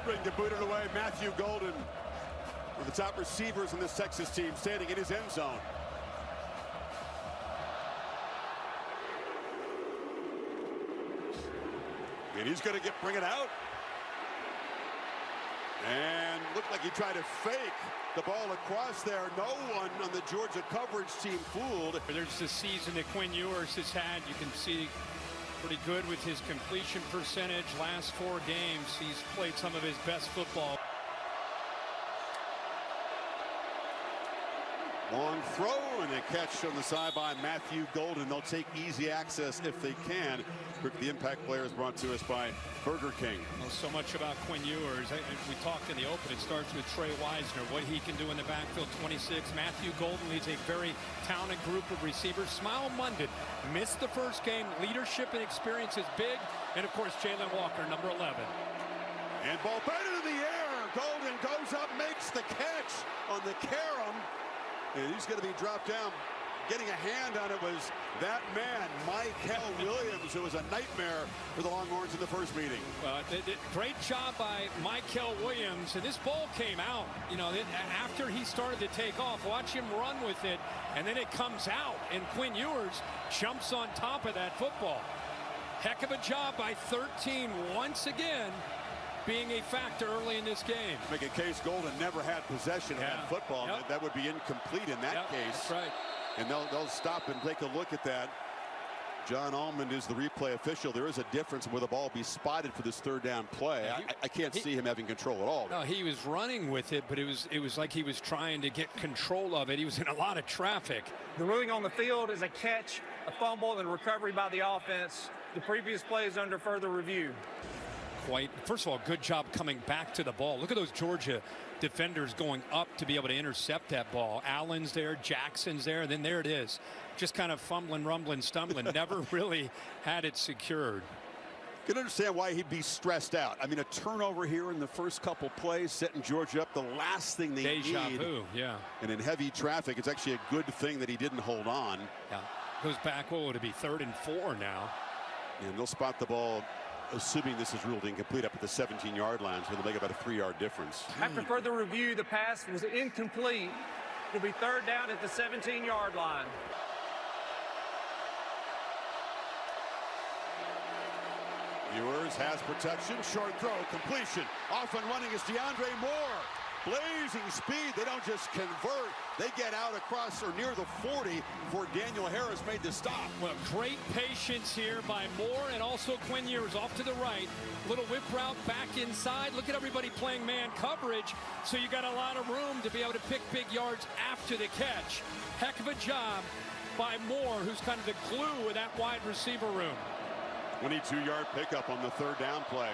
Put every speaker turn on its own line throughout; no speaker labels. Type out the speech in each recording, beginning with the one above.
dribbling to boot it away. Matthew Golden, one of the top receivers in this Texas team, standing in his end zone. And he's going to bring it out. And looked like he tried to fake the ball across there. No one on the Georgia coverage team fooled.
There's the season that Quinn Ewers has had. You can see pretty good with his completion percentage. Last 4 games, he's played some of his best football.
Long throw and a catch on the side by Matthew Golden. They'll take easy access if they can. The impact player is brought to us by Burger King.
Well, so much about Quinn Ewers. We talked in the open. It starts with Trey Wisner, what he can do in the backfield. 26. Matthew Golden leads a very talented group of receivers. Smile Munden missed the first game. Leadership and experience is big. And, of course, Jalen Walker, number 11.
And ball right into the air. Golden goes up, makes the catch on the carom. And he's going to be dropped down. Getting a hand on it was that man, Michael Williams. It was a nightmare for the Longhorns in the first meeting.
Well, great job by Michael Williams. And this ball came out, you know, after he started to take off. Watch him run with it, and then it comes out, and Quinn Ewers jumps on top of that football. Heck of a job by 13 once again, being a factor early in this game.
Make a case Golden never had possession of that football.
Yep.
That would be incomplete in that case.
That's right.
And they'll stop and take a look at that. John Almond is the replay official. There is a difference where the ball be spotted for this third down play. I can't see him having control at all.
No, he was running with it, but it was like he was trying to get control of it. He was in a lot of traffic.
The ruling on the field is a catch, a fumble, and a recovery by the offense. The previous play is under further review.
First of all, good job coming back to the ball. Look at those Georgia defenders going up to be able to intercept that ball. Allen's there, Jackson's there, and then there it is. Just kind of fumbling, rumbling, stumbling. Never really had it secured.
Can understand why he'd be stressed out. I mean, a turnover here in the first couple plays, setting Georgia up. The last thing they need.
Deja vu, yeah.
And in heavy traffic, it's actually a good thing that he didn't hold on.
Yeah. Goes back, what would it be, 3rd and 4 now?
And they'll spot the ball, assuming this is ruled incomplete, up at the 17-yard line, so they'll make about a 3-yard difference.
After further review, the pass was incomplete. It'll be 3rd down at the 17-yard line.
Ewers has protection, short throw, completion. Off and running is DeAndre Moore. Blazing speed. They don't just convert. They get out across or near the 40 before Daniel Harris made the stop.
Well, great patience here by Moore and also Quinn Ewers off to the right. Little whip route back inside. Look at everybody playing man coverage. So you got a lot of room to be able to pick big yards after the catch. Heck of a job by Moore, who's kind of the glue of that wide receiver room.
22-yard pickup on the 3rd down play.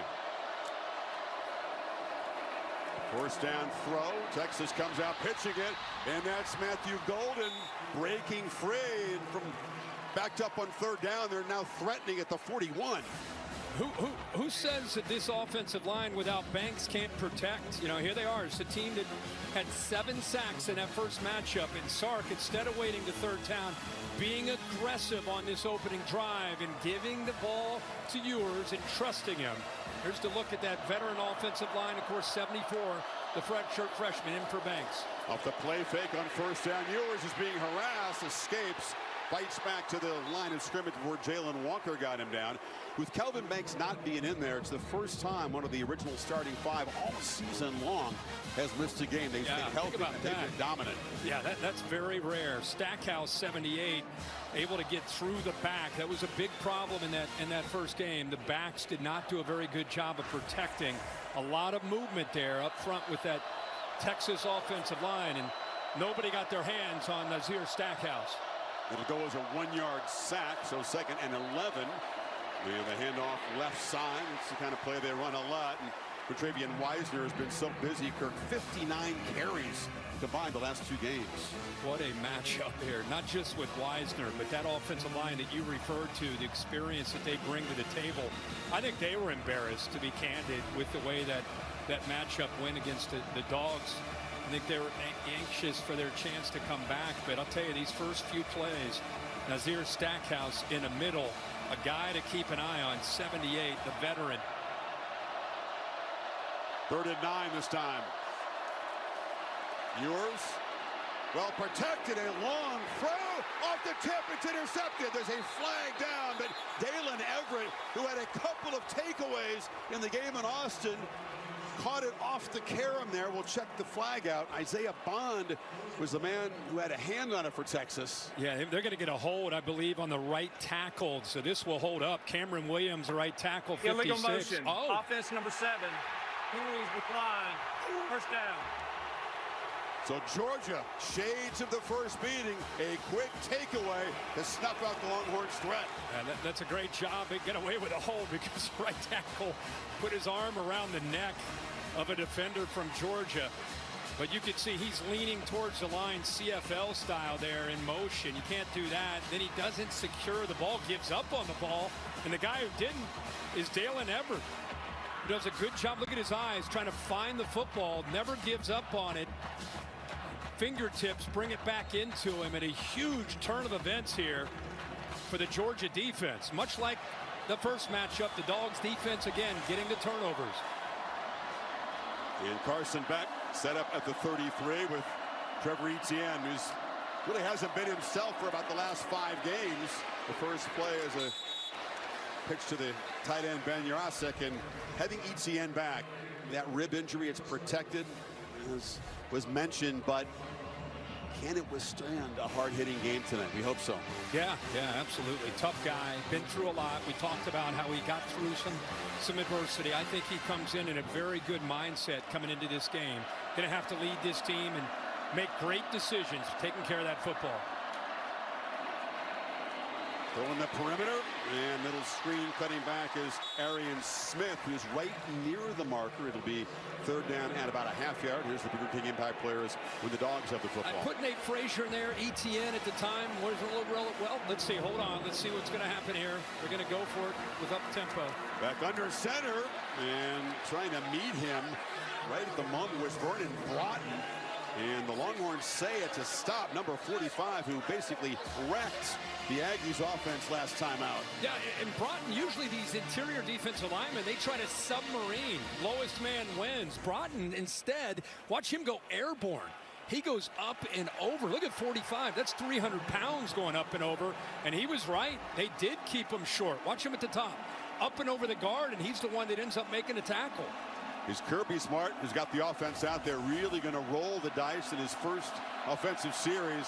First down throw. Texas comes out pitching it, and that's Matthew Golden breaking free. And from backed up on 3rd down, they're now threatening at the 41.
Who says that this offensive line without Banks can't protect? You know, here they are. It's a team that had 7 sacks in that first matchup. And Sark, instead of waiting to 3rd down, being aggressive on this opening drive and giving the ball to Ewers and trusting him. Here's to look at that veteran offensive line. Of course, 74, the redshirt freshman in for Banks.
Off the play fake on 1st down. Ewers is being harassed, escapes, fights back to the line of scrimmage where Jalen Walker got him down. With Kelvin Banks not being in there, it's the first time one of the original starting 5 all season long has missed a game. They've been healthy and they've been dominant.
Yeah, that's very rare. Stackhouse, 78, able to get through the back. That was a big problem in that first game. The backs did not do a very good job of protecting. A lot of movement there up front with that Texas offensive line, and nobody got their hands on Nazir Stackhouse.
It'll go as a 1-yard sack, so 2nd and 11. The handoff left side. It's the kind of play they run a lot. And Travian Wisner has been so busy. Kirk, 59 carries combined the last 2 games.
What a matchup here. Not just with Wisner, but that offensive line that you referred to, the experience that they bring to the table. I think they were embarrassed, to be candid, with the way that matchup went against the Dogs. I think they were anxious for their chance to come back. But I'll tell you, these first few plays, Nazir Stackhouse in the middle, a guy to keep an eye on, 78, the veteran.
3rd and 9 this time. Ewers, well protected, a long throw off the tip. It's intercepted. There's a flag down, but Dalen Everett, who had a couple of takeaways in the game in Austin, caught it off the carom there. We'll check the flag out. Isaiah Bond was the man who had a hand on it for Texas.
Yeah, they're going to get a hold, I believe, on the right tackle. So this will hold up. Cameron Williams, the right tackle, 56.
Illegal motion. Oh. Offense number 7. Penalties decline. First down.
So Georgia, shades of the first meeting, a quick takeaway to snuff out the Longhorns' threat.
That's a great job. They get away with a hold because the right tackle put his arm around the neck of a defender from Georgia. But you can see he's leaning towards the line CFL style there in motion. You can't do that. Then he doesn't secure the ball, gives up on the ball. And the guy who didn't is Dalen Everett. He does a good job. Look at his eyes, trying to find the football, never gives up on it. Fingertips bring it back into him, and a huge turn of events here for the Georgia defense. Much like the first matchup, the Dogs defense again getting the turnovers.
And Carson Beck set up at the 33 with Trevor Etienne, who's really hasn't been himself for about the last 5 games. The first play is a pitch to the tight end Ben Yarasek, and having Etienne back, that rib injury, it's protected, as was mentioned, but can it withstand a hard-hitting game tonight? We hope so.
Yeah, absolutely. Tough guy, been through a lot. We talked about how he got through some adversity. I think he comes in a very good mindset coming into this game. Going to have to lead this team and make great decisions, taking care of that football.
Throwing the perimeter, and middle screen cutting back is Arian Smith, who's right near the marker. It'll be 3rd down at about a half yard. Here's the Burger King impact players when the Dogs have the football.
I put Nate Frazier in there. Etienne at the time was a little relevant. Well, let's see. Hold on. Let's see what's going to happen here. They're going to go for it with up tempo.
Back under center and trying to meet him right at the moment was Vernon Broughton. And the Longhorns say it's a stop. Number 45, who basically wrecked the Aggies offense last time out.
Yeah, and Broughton, usually these interior defensive linemen, they try to submarine. Lowest man wins. Broughton, instead, watch him go airborne. He goes up and over. Look at 45. That's 300 pounds going up and over. And he was right. They did keep him short. Watch him at the top. Up and over the guard, and he's the one that ends up making a tackle.
Is Kirby Smart, who's got the offense out there, really going to roll the dice in his first offensive series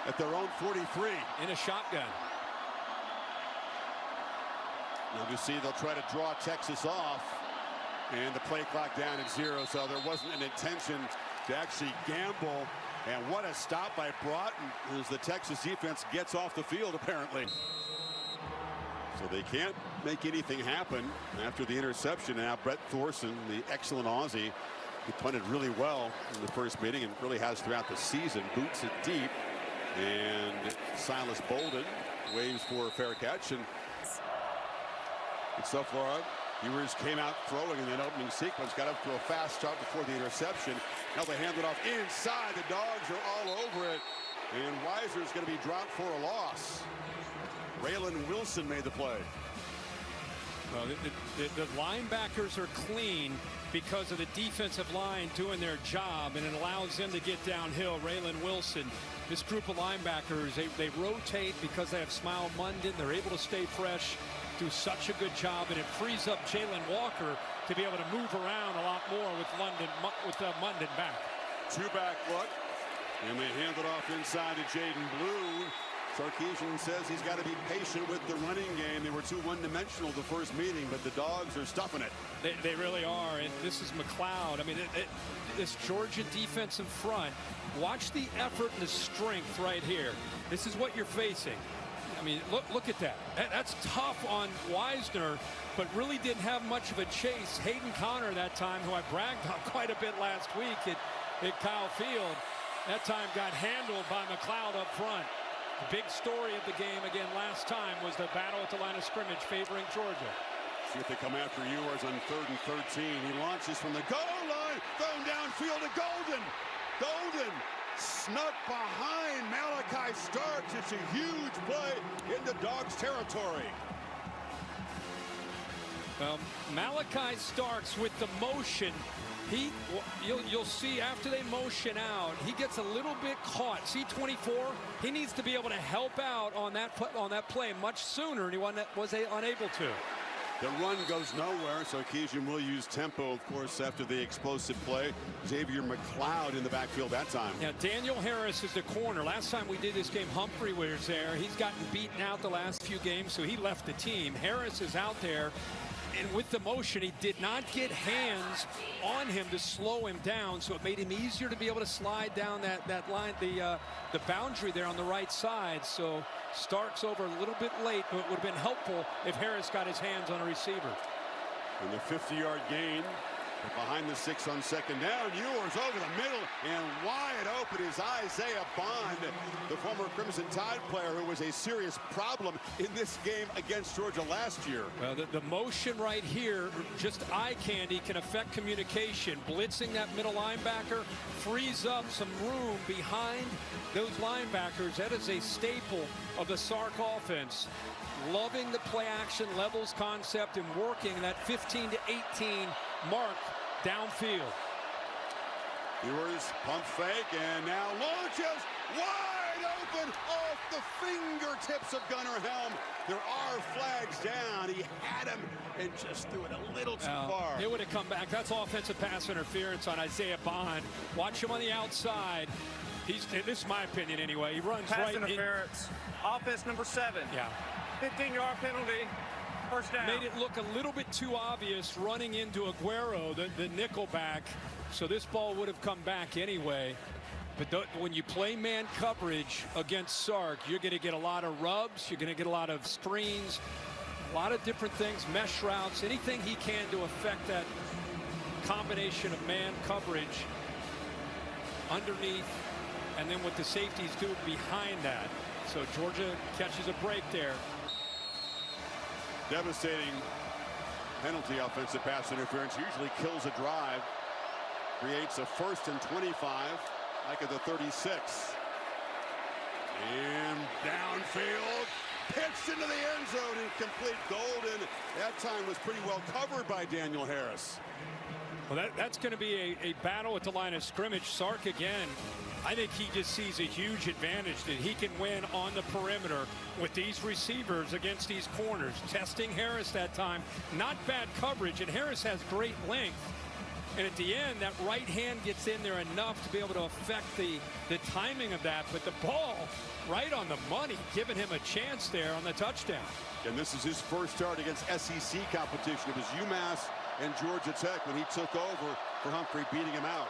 at their own 43?
In a shotgun.
Now you see they'll try to draw Texas off, and the play clock down at 0, so there wasn't an intention to actually gamble. And what a stop by Broughton as the Texas defense gets off the field, apparently. So they can't make anything happen after the interception. Now Brett Thorson, the excellent Aussie, he punted really well in the first meeting and really has throughout the season. Boots it deep, and Silas Bolden waves for a fair catch. And so far, Ewers came out throwing in that opening sequence, got up to a fast start before the interception. Now they hand it off inside. The Dogs are all over it, and Weiser's going to be dropped for a loss. Raylan Wilson made the play.
Well, the linebackers are clean because of the defensive line doing their job, and it allows them to get downhill. Raylan Wilson, this group of linebackers, they rotate because they have Smile Munden. They're able to stay fresh, do such a good job, and it frees up Jalen Walker to be able to move around a lot more with Munden back.
Two-back look, and they hand it off inside to Jaden Blue. Sarkisian says he's got to be patient with the running game. They were too one-dimensional the first meeting, but the Dogs are stuffing it.
They really are, and this is McLeod. I mean, this Georgia defensive front, watch the effort and the strength right here. This is what you're facing. I mean, look at that. That's tough on Wisner, but really didn't have much of a chase. Hayden Connor that time, who I bragged on quite a bit last week at Kyle Field, that time got handled by McLeod up front. The big story of the game again last time was the battle at the line of scrimmage favoring Georgia.
See if they come after Ewers on 3rd and 13. He launches from the goal line, thrown downfield to Golden. Golden snuck behind Malachi Starks. It's a huge play in the Dogs' territory.
Malachi Starks with the motion. You'll see after they motion out, he gets a little bit caught. See 24, he needs to be able to help out on that play much sooner, and he was unable to.
The run goes nowhere, so Keyshian will use tempo, of course, after the explosive play. Xavier McLeod in the backfield that time.
Yeah, Daniel Harris is the corner. Last time we did this game, Humphrey was there. He's gotten beaten out the last few games, so he left the team. Harris is out there. And with the motion, he did not get hands on him to slow him down, so it made him easier to be able to slide down that line, the boundary there on the right side. So Starks over a little bit late, but it would have been helpful if Harris got his hands on a receiver.
And the 50-yard gain behind the 6 on second down. Ewers over the middle, and wide open is Isaiah Bond, the former Crimson Tide player who was a serious problem in this game against Georgia last year.
Well, the motion right here, just eye candy, can affect communication. Blitzing that middle linebacker frees up some room behind those linebackers. That is a staple of the Sark offense. Loving the play action levels concept and working that 15 to 18 mark downfield.
Ewers pump fake and now launches wide open off the fingertips of Gunnar Helm. There are flags down. He had him and just threw it a little too far.
It would have come back. That's offensive pass interference on Isaiah Bond. Watch him on the outside. This is my opinion anyway. He runs
pass
right
interference. Offense number 7.
Yeah.
15-yard penalty. First down.
Made it look a little bit too obvious running into Aguero, the nickel back. So this ball would have come back anyway. But when you play man coverage against Sark, you're going to get a lot of rubs. You're going to get a lot of screens, a lot of different things, mesh routes, anything he can to affect that combination of man coverage underneath and then what the safeties do behind that. So Georgia catches a break there.
Devastating penalty. Offensive pass interference usually kills a drive. Creates a 1st and 25, like at the 36. And downfield, pitched into the end zone, incomplete. Golden, that time was pretty well covered by Daniel Harris.
Well, that's going to be a battle at the line of scrimmage. Sark again. I think he just sees a huge advantage that he can win on the perimeter with these receivers against these corners. Testing Harris that time. Not bad coverage, and Harris has great length. And at the end, that right hand gets in there enough to be able to affect the timing of that. But the ball right on the money, giving him a chance there on the touchdown.
And this is his first start against SEC competition. It was UMass and Georgia Tech when he took over for Humphrey, beating him out.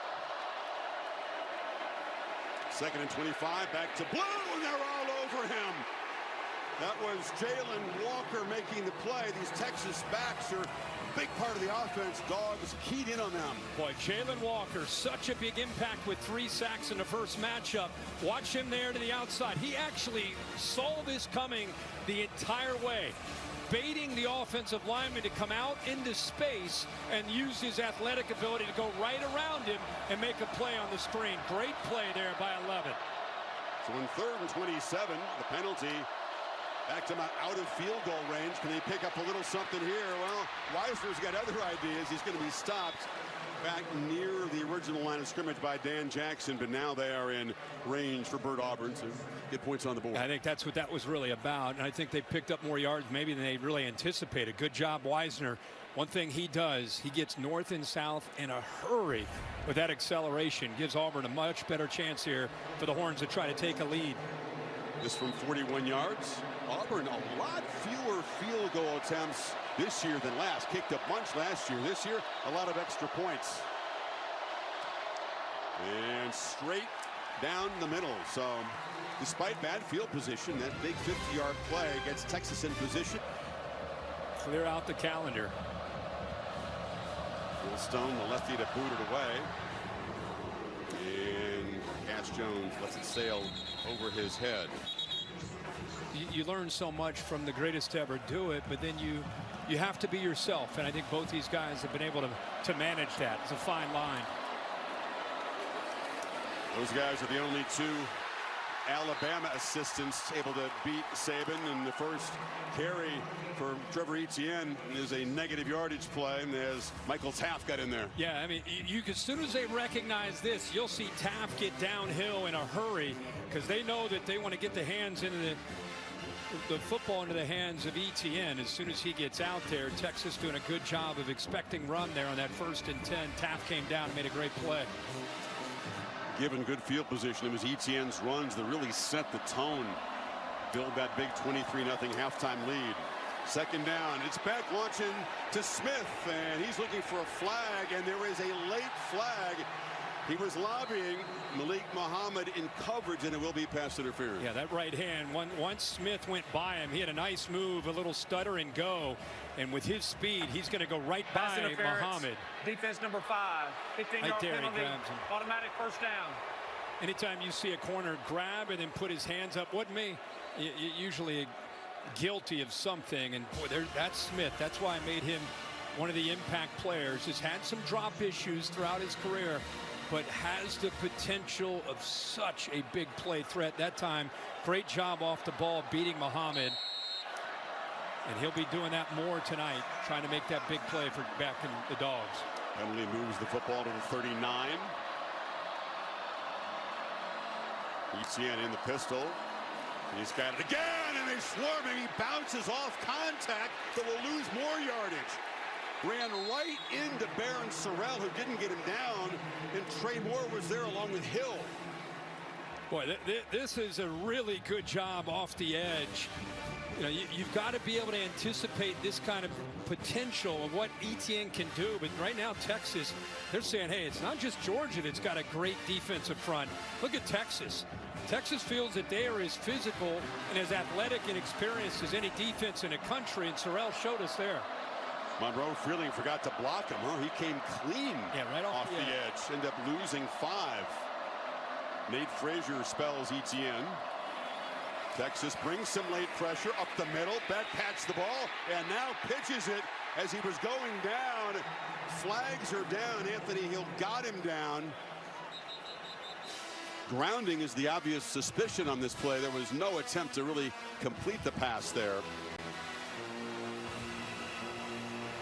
2nd and 25, back to Blue, and they're all over him. That was Jalen Walker making the play. These Texas backs are a big part of the offense. Dogs keyed in on them.
Boy, Jalen Walker, such a big impact with 3 sacks in the first matchup. Watch him there to the outside. He actually saw this coming the entire way, baiting the offensive lineman to come out into space and use his athletic ability to go right around him and make a play on the screen. Great play there by 11.
So in 3rd and 27, the penalty. Back to my out of field goal range. Can they pick up a little something here? Well, Weisner's got other ideas. He's going to be stopped back near the original line of scrimmage by Dan Jackson, but now they are in range for Bert Auburn to get points on the board.
I think that's what that was really about, and I think they picked up more yards maybe than they really anticipated. Good job, Weisner. One thing he does, he gets north and south in a hurry with that acceleration. Gives Auburn a much better chance here for the Horns to try to take a lead.
This from 41 yards. Auburn, a lot fewer field goal attempts this year than last. Kicked a bunch last year. This year, a lot of extra points. And straight down the middle. So, despite bad field position, that big 50-yard play gets Texas in position.
Clear out the calendar.
Will Stone, the lefty, to boot it away. And Cash Jones lets it sail over his head.
You learn so much from the greatest to ever do it, but then you have to be yourself, and I think both these guys have been able to manage that. It's a fine line.
Those guys are the only 2 Alabama assistants able to beat Saban, and the first carry for Trevor Etienne is a negative yardage play as Michael Taft got in there.
Yeah, I mean, as soon as they recognize this, you'll see Taft get downhill in a hurry because they know that they want to get the hands into the football into the hands of Etienne as soon as he gets out there. Texas doing a good job of expecting run there on that 1st and 10. Taft came down and made a great play.
Given good field position, it was Etienne's runs that really set the tone, build that big 23-0 halftime lead. 2nd down, it's back launching to Smith, and he's looking for a flag, and there is a late flag. He was lobbying Malik Muhammad in coverage, and it will be pass interference.
Yeah, that right hand, once Smith went by him, he had a nice move, a little stutter and go. And with his speed, he's going to go right by Muhammad.
Defense number 5, 15-yard penalty, automatic 1st down.
Anytime you see a corner grab and then put his hands up, wasn't me, usually guilty of something. And boy, that's Smith. That's why I made him one of the impact players. Has had some drop issues throughout his career, but has the potential of such a big play threat. That time, great job off the ball beating Muhammad. And he'll be doing that more tonight, trying to make that big play for back in the Dogs.
Penalty moves the football to the 39. Etienne in the pistol. He's got it again, and they swarm him. He bounces off contact, but will lose more yardage. Ran right into Baron Sorrell, who didn't get him down, and Trey Moore was there along with Hill.
Boy, this is a really good job off the edge. You know, you've got to be able to anticipate this kind of potential of what Etienne can do. But right now, Texas, they're saying, hey, it's not just Georgia that's got a great defensive front. Look at Texas. Texas feels that they are as physical and as athletic and experienced as any defense in the country, and Sorrell showed us there.
Monroe Freeling forgot to block him. Huh? He came clean
right off
the edge. Ended up losing 5. Nate Frazier spells Etienne. Texas brings some late pressure up the middle. Beck pats the ball and now pitches it as he was going down. Flags are down. Anthony Hill got him down. Grounding is the obvious suspicion on this play. There was no attempt to really complete the pass there.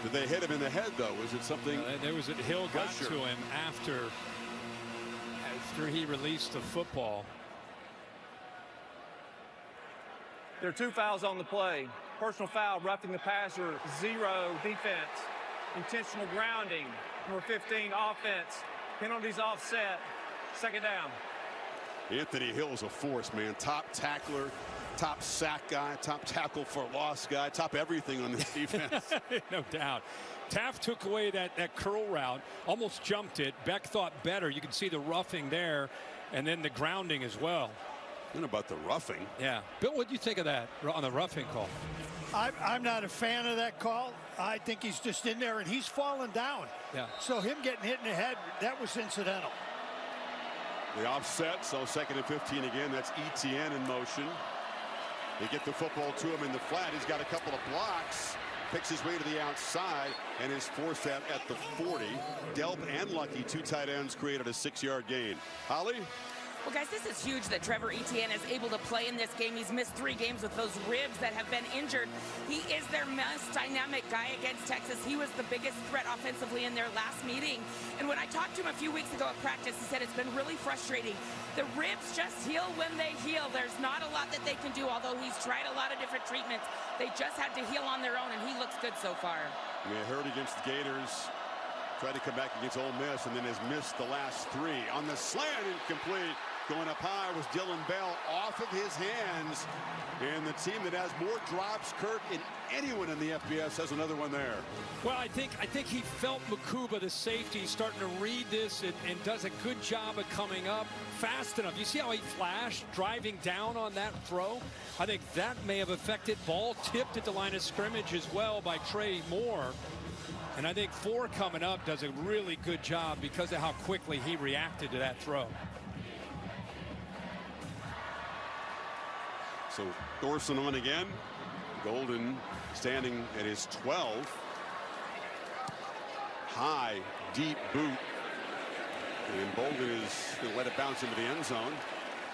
Did they hit him in the head, though? Was it something?
There was a Hill got to him after he released the football.
There are 2 fouls on the play. Personal foul, roughing the passer, 0 defense. Intentional grounding, number 15 offense. Penalties offset, 2nd down.
Anthony Hill's a force, man. Top tackler, top sack guy, top tackle for loss guy, top everything on this defense.
No doubt. Taft took away that curl route, almost jumped it. Beck thought better. You can see the roughing there, and then the grounding as well.
And about the roughing.
Yeah. Bill, what do you think of that on the roughing call?
I'm not a fan of that call. I think he's just in there, and he's falling down.
Yeah.
So him getting hit in the head, that was incidental.
The offset, so 2nd and 15 again. That's Etienne in motion. They get the football to him in the flat. He's got a couple of blocks. Picks his way to the outside and is forced out at the 40. Delp and Lucky, 2 tight ends, created a 6-yard gain. Holly?
Well, guys, this is huge that Trevor Etienne is able to play in this game. He's missed 3 games with those ribs that have been injured. He is their most dynamic guy against Texas. He was the biggest threat offensively in their last meeting. And when I talked to him a few weeks ago at practice, he said it's been really frustrating. The ribs just heal when they heal. There's not a lot that they can do, although he's tried a lot of different treatments. They just had to heal on their own, and he looks good so far.
Yeah, hurt against the Gators. Tried to come back against Ole Miss, and then has missed the last 3. On the slant, incomplete. Going up high was Dylan Bell off of his hands. And the team that has more drops, Kirk, than anyone in the FBS has another one there.
Well, I think he felt Makuba, the safety, starting to read this and does a good job of coming up fast enough. You see how he flashed driving down on that throw? I think that may have affected. Ball tipped at the line of scrimmage as well by Trey Moore. And I think 4 coming up does a really good job because of how quickly he reacted to that throw.
So Thorson on again. Golden standing at his 12. High, deep boot. And Bolden is going to let it bounce into the end zone.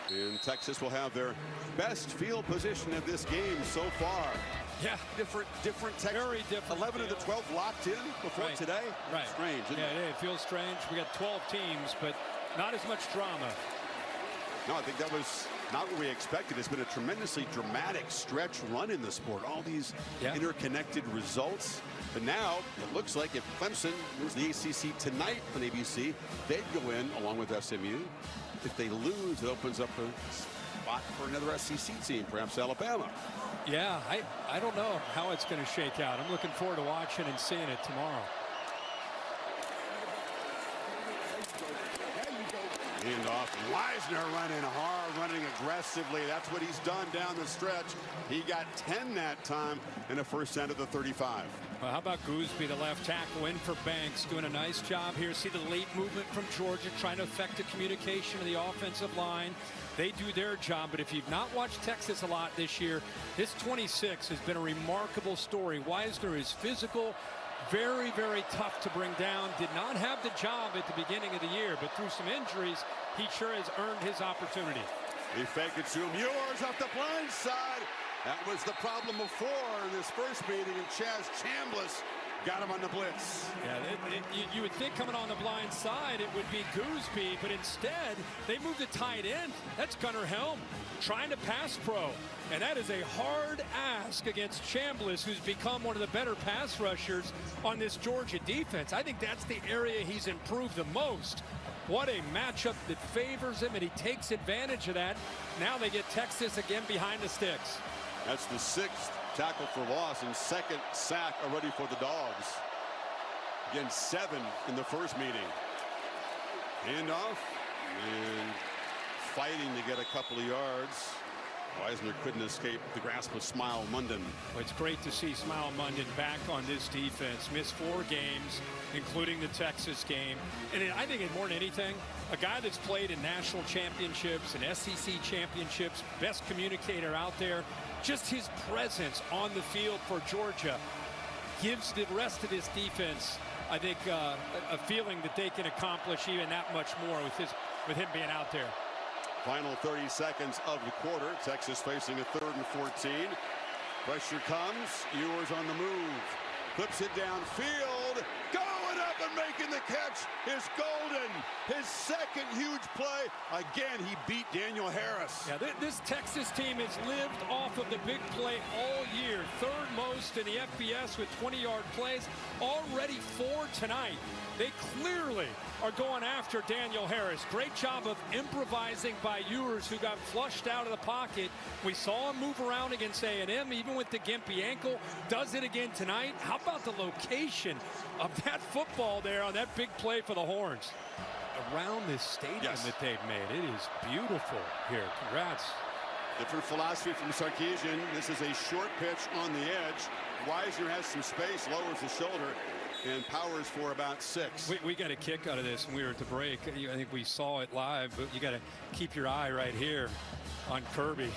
And Texas will have their best field position of this game so far.
Yeah.
Different Texas.
Very different.
11 of the 12 locked in before today.
Right.
Strange, isn't it?
Yeah, it feels strange. We got 12 teams, but not as much drama.
No, I think that was not what we expected. It's been a tremendously dramatic stretch run in the sport. All these interconnected results. But now it looks like if Clemson wins the ACC tonight on ABC, they'd go in along with SMU. If they lose, it opens up a spot for another SEC team, perhaps Alabama.
Yeah, I don't know how it's going to shake out. I'm looking forward to watching and seeing it tomorrow.
Handoff. Wisner running hard, running aggressively. That's what he's done down the stretch. He got 10 that time in the first down of the 35.
Well, how about Gooseby, the left tackle, in for Banks, doing a nice job here. See the late movement from Georgia, trying to affect the communication of the offensive line. They do their job, but if you've not watched Texas a lot this year, this 26 has been a remarkable story. Wisner is physical, very, very tough to bring down. Did not have the job at the beginning of the year, but through some injuries, he sure has earned his opportunity.
He faked it to him. Ewers off the blind side. That was the problem before in this first meeting, and Chaz Chambliss got him on the blitz.
Yeah, you would think coming on the blind side it would be Gooseby, but instead they moved the tight end. That's Gunnar Helm trying to pass pro. And that is a hard ask against Chambliss, who's become one of the better pass rushers on this Georgia defense. I think that's the area he's improved the most. What a matchup that favors him, and he takes advantage of that. Now they get Texas again behind the sticks.
That's the 6th tackle for loss and 2nd sack already for the Dogs. Again, 7 in the first meeting. Handoff and fighting to get a couple of yards. Wisner couldn't escape the grasp of Smile Munden.
Well, it's great to see Smile Munden back on this defense. Missed 4 games, including the Texas game. And I think more than anything, a guy that's played in national championships and SEC championships, best communicator out there, just his presence on the field for Georgia gives the rest of this defense, I think, a feeling that they can accomplish even that much more with him being out there.
Final 30 seconds of the quarter. Texas facing a 3rd and 14. Pressure comes. Ewers on the move. Clips it downfield. Going up and making the catch is Golden. His 2nd huge play. Again, he beat Daniel Harris.
Yeah, this Texas team has lived off of the big play all year. 3rd most in the FBS with 20-yard plays. Already 4 tonight. They clearly are going after Daniel Harris. Great job of improvising by Ewers, who got flushed out of the pocket. We saw him move around against A&M, even with the gimpy ankle. Does it again tonight. How about the location of that football there on that big play for the Horns? Around this stadium that they've made. It is beautiful here. Congrats.
Different philosophy from Sarkisian. This is a short pitch on the edge. Wisner has some space, lowers the shoulder, and powers for about 6.
We got a kick out of this when we were at the break. I think we saw it live, but you got to keep your eye right here on Kirby.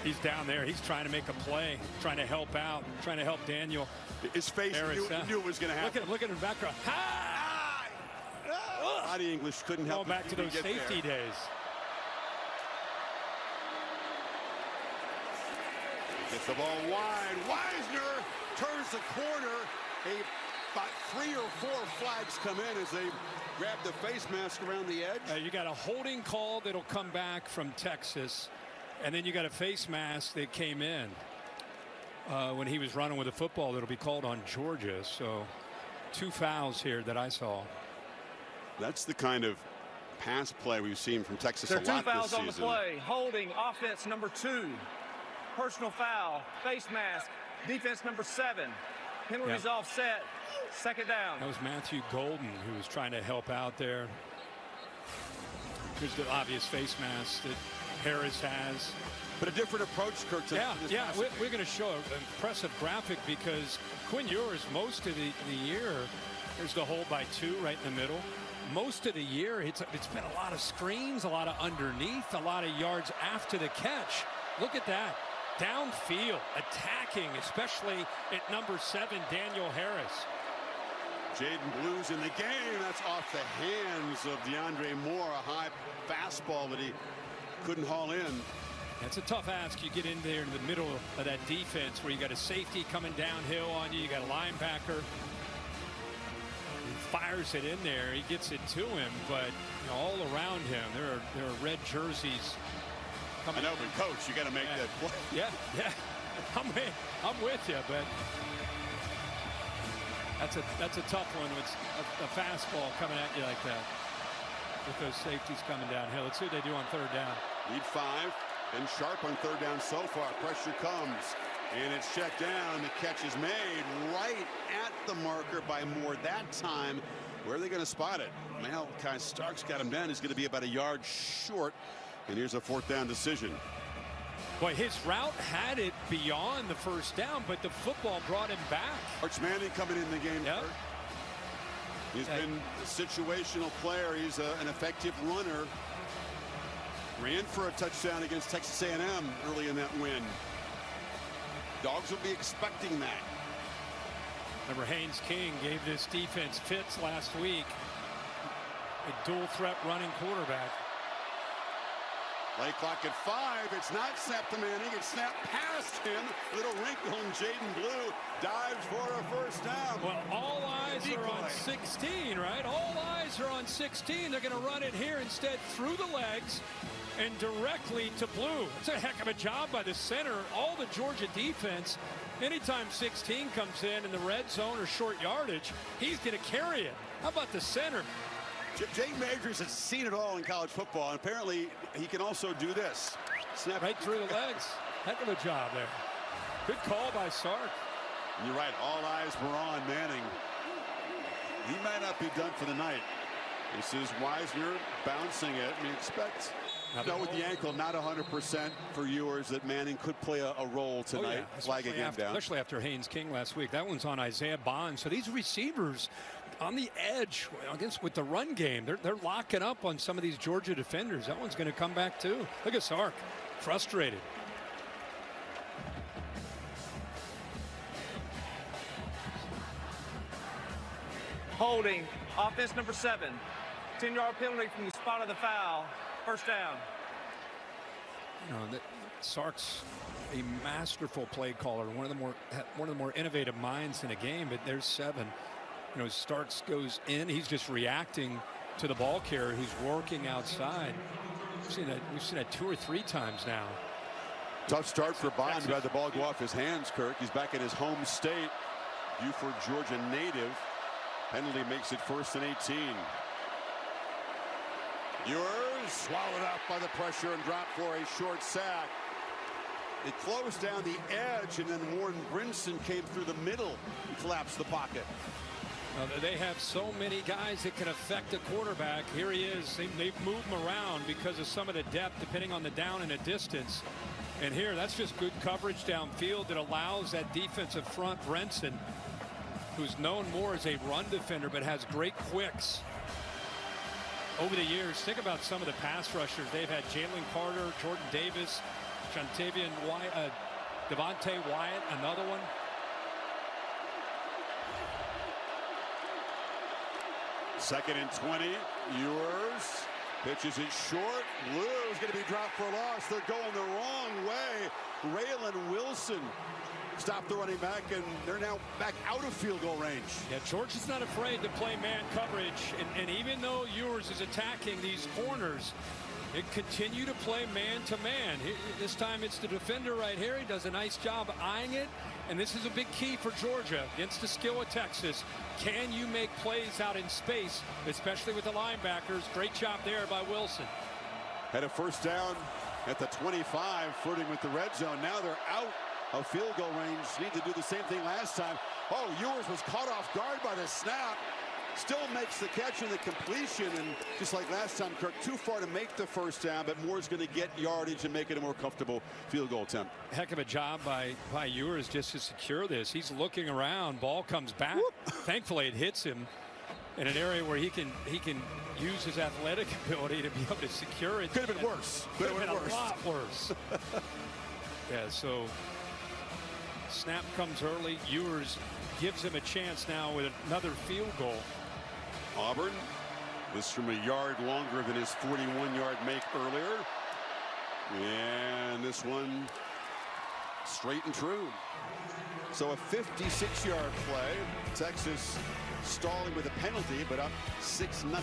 He's down there. He's trying to make a play, trying to help out, trying to help Daniel.
His face knew it was going to happen.
Look at him back.
Body English couldn't help.
Going back to those safety days.
Gets the ball wide. Wisner turns the corner. About 3 or 4 flags come in as they grab the face mask around the edge.
You got a holding call that'll come back from Texas, and then you got a face mask that came in when he was running with the football that'll be called on Georgia. So 2 fouls here that I saw.
That's the kind of pass play we've seen from Texas a lot this season.
There are 2 fouls on the play. Holding, offense number 2. Personal foul, face mask, defense number 7. Penalties offset, 2nd down.
That was Matthew Golden who was trying to help out there. Here's the obvious face mask that Harris has.
But a different approach, Kurt.
We're going to show an impressive graphic because Quinn Ewers, most of the year, there's the hold by 2 right in the middle. Most of the year, it's been a lot of screens, a lot of underneath, a lot of yards after the catch. Look at that. Downfield, attacking, especially at number 7, Daniel Harris.
Jaden Blue's in the game. That's off the hands of DeAndre Moore. A high fastball that he couldn't haul in.
That's a tough ask. You get in there in the middle of that defense where you got a safety coming downhill on you. You got a linebacker. He fires it in there. He gets it to him, but all around him there are red jerseys coming.
I know, but coach, you got to make that play.
Yeah. I'm with you, but that's a tough one with a fastball coming at you like that. With those safeties coming downhill. Let's see what they do on third down.
Need 5. And sharp on third down so far. Pressure comes. And it's checked down. The catch is made right at the marker by Moore that time. Where are they going to spot it? Well, Kai Starks got him down. He's going to be about a yard short. And here's a 4th down decision.
Boy, his route had it beyond the first down, but the football brought him back.
Arch Manning coming in the game.
Yep.
He's been a situational player. He's an effective runner. Ran for a touchdown against Texas A&M early in that win. Dogs will be expecting that.
Remember, Haynes King gave this defense fits last week. A dual threat running quarterback.
Play clock at 5. It's not snapped to Manning. It's snapped past him. Little wrinkle, and Jaden Blue dives for a first down.
Well, all eyes are on 16, right? All eyes are on 16. They're going to run it here instead through the legs and directly to Blue. It's a heck of a job by the center. All the Georgia defense, anytime 16 comes in the red zone or short yardage, he's going to carry it. How about the center?
Jay Majors has seen it all in college football, and apparently he can also do this. Snap
right through the legs. Heck of a job there. Good call by Sark.
You're right. All eyes were on Manning. He might not be done for the night. This is Wisner bouncing it. We expect, with the ankle not 100% for Ewers, that Manning could play a role tonight. Flagging him down.
Especially after Haynes King last week. That one's on Isaiah Bond. So these receivers on the edge against with the run game, they're locking up on some of these Georgia defenders. That one's going to come back too. Look at Sark, frustrated.
Holding, offense number 7. 10-yard penalty from the spot of the foul. First down.
Sark's a masterful play caller, one of the more innovative minds in a game. But there's 7. Starks goes in. He's just reacting to the ball carrier who's working outside. We've seen that 2 or 3 times now.
Tough start for Bond. Had the ball go off his hands, Kirk. He's back in his home state. Buford, Georgia native. Penalty makes it 1st and 18. Ewers swallowed up by the pressure and dropped for a short sack. It closed down the edge, and then Warren Brinson came through the middle and collapsed the pocket.
They have so many guys that can affect a quarterback. Here he is. They've moved him around because of some of the depth, depending on the down and the distance. And here, that's just good coverage downfield that allows that defensive front, Brinson, who's known more as a run defender, but has great quicks. Over the years, think about some of the pass rushers. They've had Jalen Carter, Jordan Davis, Jontavian Wyatt, Devontae Wyatt, another one.
Second and 20. Ewers pitches it short. Blue is going to be dropped for a loss. They're going the wrong way. Raylan Wilson stopped the running back, and they're now back out of field goal range.
Yeah, Georgia's not afraid to play man coverage, and even though Ewers is attacking these corners, they continue to play man-to-man. This time it's the defender right here. He does a nice job eyeing it, and this is a big key for Georgia against the skill of Texas. Can you make plays out in space, especially with the linebackers? Great job there by Wilson.
Had a first down at the 25, flirting with the red zone. Now they're out of field goal range. Need to do the same thing last time. Oh, Ewers was caught off guard by the snap. Still makes the catch and the completion, and just like last time, Kirk, too far to make the first down, but Moore's going to get yardage and make it a more comfortable field goal attempt.
Heck of a job by Ewers just to secure this. He's looking around. Ball comes back. Thankfully, it hits him in an area where he can use his athletic ability to be able to secure it.
Could have been worse.
Could have been a lot worse. Yeah, so snap comes early. Ewers gives him a chance now with another field goal.
Auburn was from a yard longer than his 41-yard make earlier. And this one straight and true. So a 56-yard play. Texas stalling with a penalty, but up 6-0.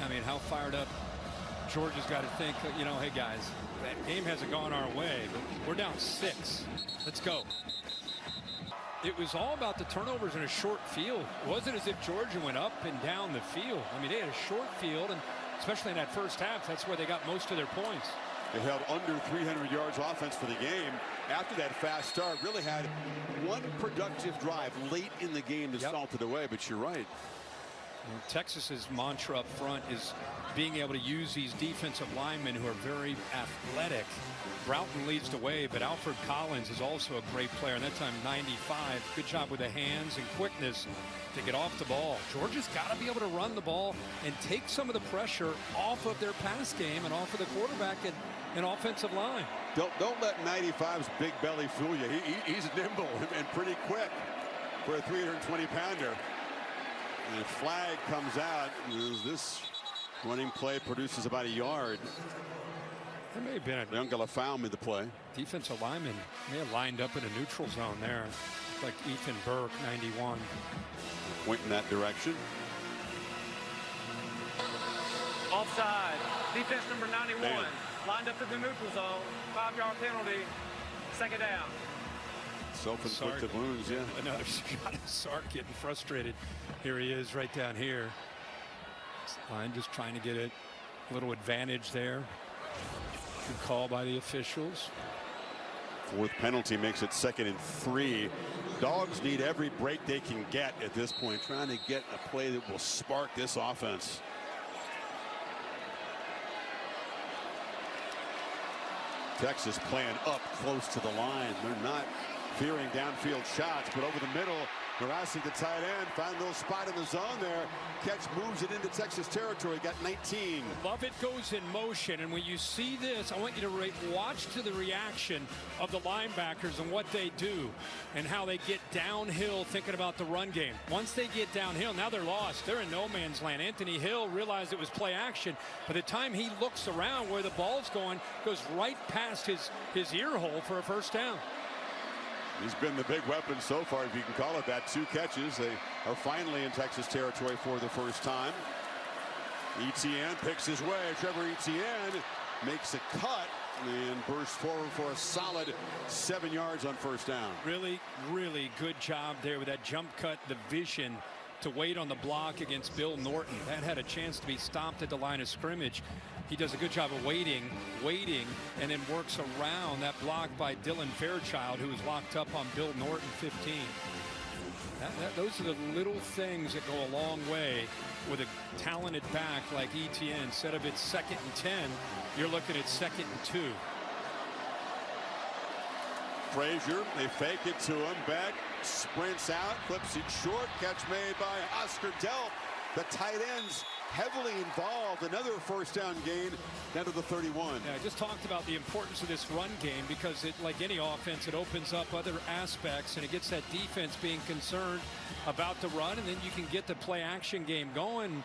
I mean, how fired up Georgia's got to think, you know, hey guys, that game hasn't gone our way, but we're down 6. Let's go. It was all about the turnovers in a short field. It wasn't as if Georgia went up and down the field. I mean, they had a short field, and especially in that first half, that's where they got most of their points.
They held under 300 yards offense for the game. After that fast start, really had one productive drive late in the game to salt it away, but you're right.
Texas's mantra up front is being able to use these defensive linemen who are very athletic. Broughton leads the way, but Alfred Collins is also a great player, and that time 95. Good job with the hands and quickness to get off the ball. Georgia's got to be able to run the ball and take some of the pressure off of their pass game and off of the quarterback and offensive line.
Don't let 95's big belly fool you. He's nimble and pretty quick for a 320-pounder. And a flag comes out. This running play produces about a yard.
There may have been
Young found in the play.
Defensive lineman may have lined up in a neutral zone there. Like Ethan Burke, 91.
Point in that direction.
Offside. Defense number 91.
Man.
Lined up in the neutral zone. 5-yard penalty. Second down.
Self-inflicted wounds, yeah.
Another shot of Sark getting frustrated. Here he is right down here. Line just trying to get a little advantage there. Good call by the officials.
Fourth penalty makes it 2nd and 3. Dogs need every break they can get at this point, trying to get a play that will spark this offense. Texas playing up close to the line. They're not fearing downfield shots, but over the middle, harassing the tight end. Find a little spot in the zone there. Catch moves it into Texas territory. Got 19.
Lovett goes in motion, and when you see this, I want you to watch to the reaction of the linebackers and what they do and how they get downhill thinking about the run game. Once they get downhill, now they're lost. They're in no man's land. Anthony Hill realized it was play action. By the time he looks around where the ball's going, goes right past his ear hole for a first down.
He's been the big weapon so far, if you can call it that. 2 catches. They are finally in Texas territory for the first time. Etienne picks his way. Trevor Etienne makes a cut and bursts forward for a solid 7 yards on first down.
Really, really good job there with that jump cut, the vision to wait on the block against Bill Norton. That had a chance to be stopped at the line of scrimmage. He does a good job of waiting, and then works around that block by Dylan Fairchild, who was locked up on Bill Norton 15. Those are the little things that go a long way with a talented back like Etienne. Instead of it's 2nd and 10, you're looking at 2nd and 2.
Frazier, they fake it to him. Beck sprints out, flips it short. Catch made by Oscar Delp. The tight ends heavily involved. Another first down gain down to the 31.
Yeah, I just talked about the importance of this run game because it, like any offense, it opens up other aspects and it gets that defense being concerned about the run, and then you can get the play action game going.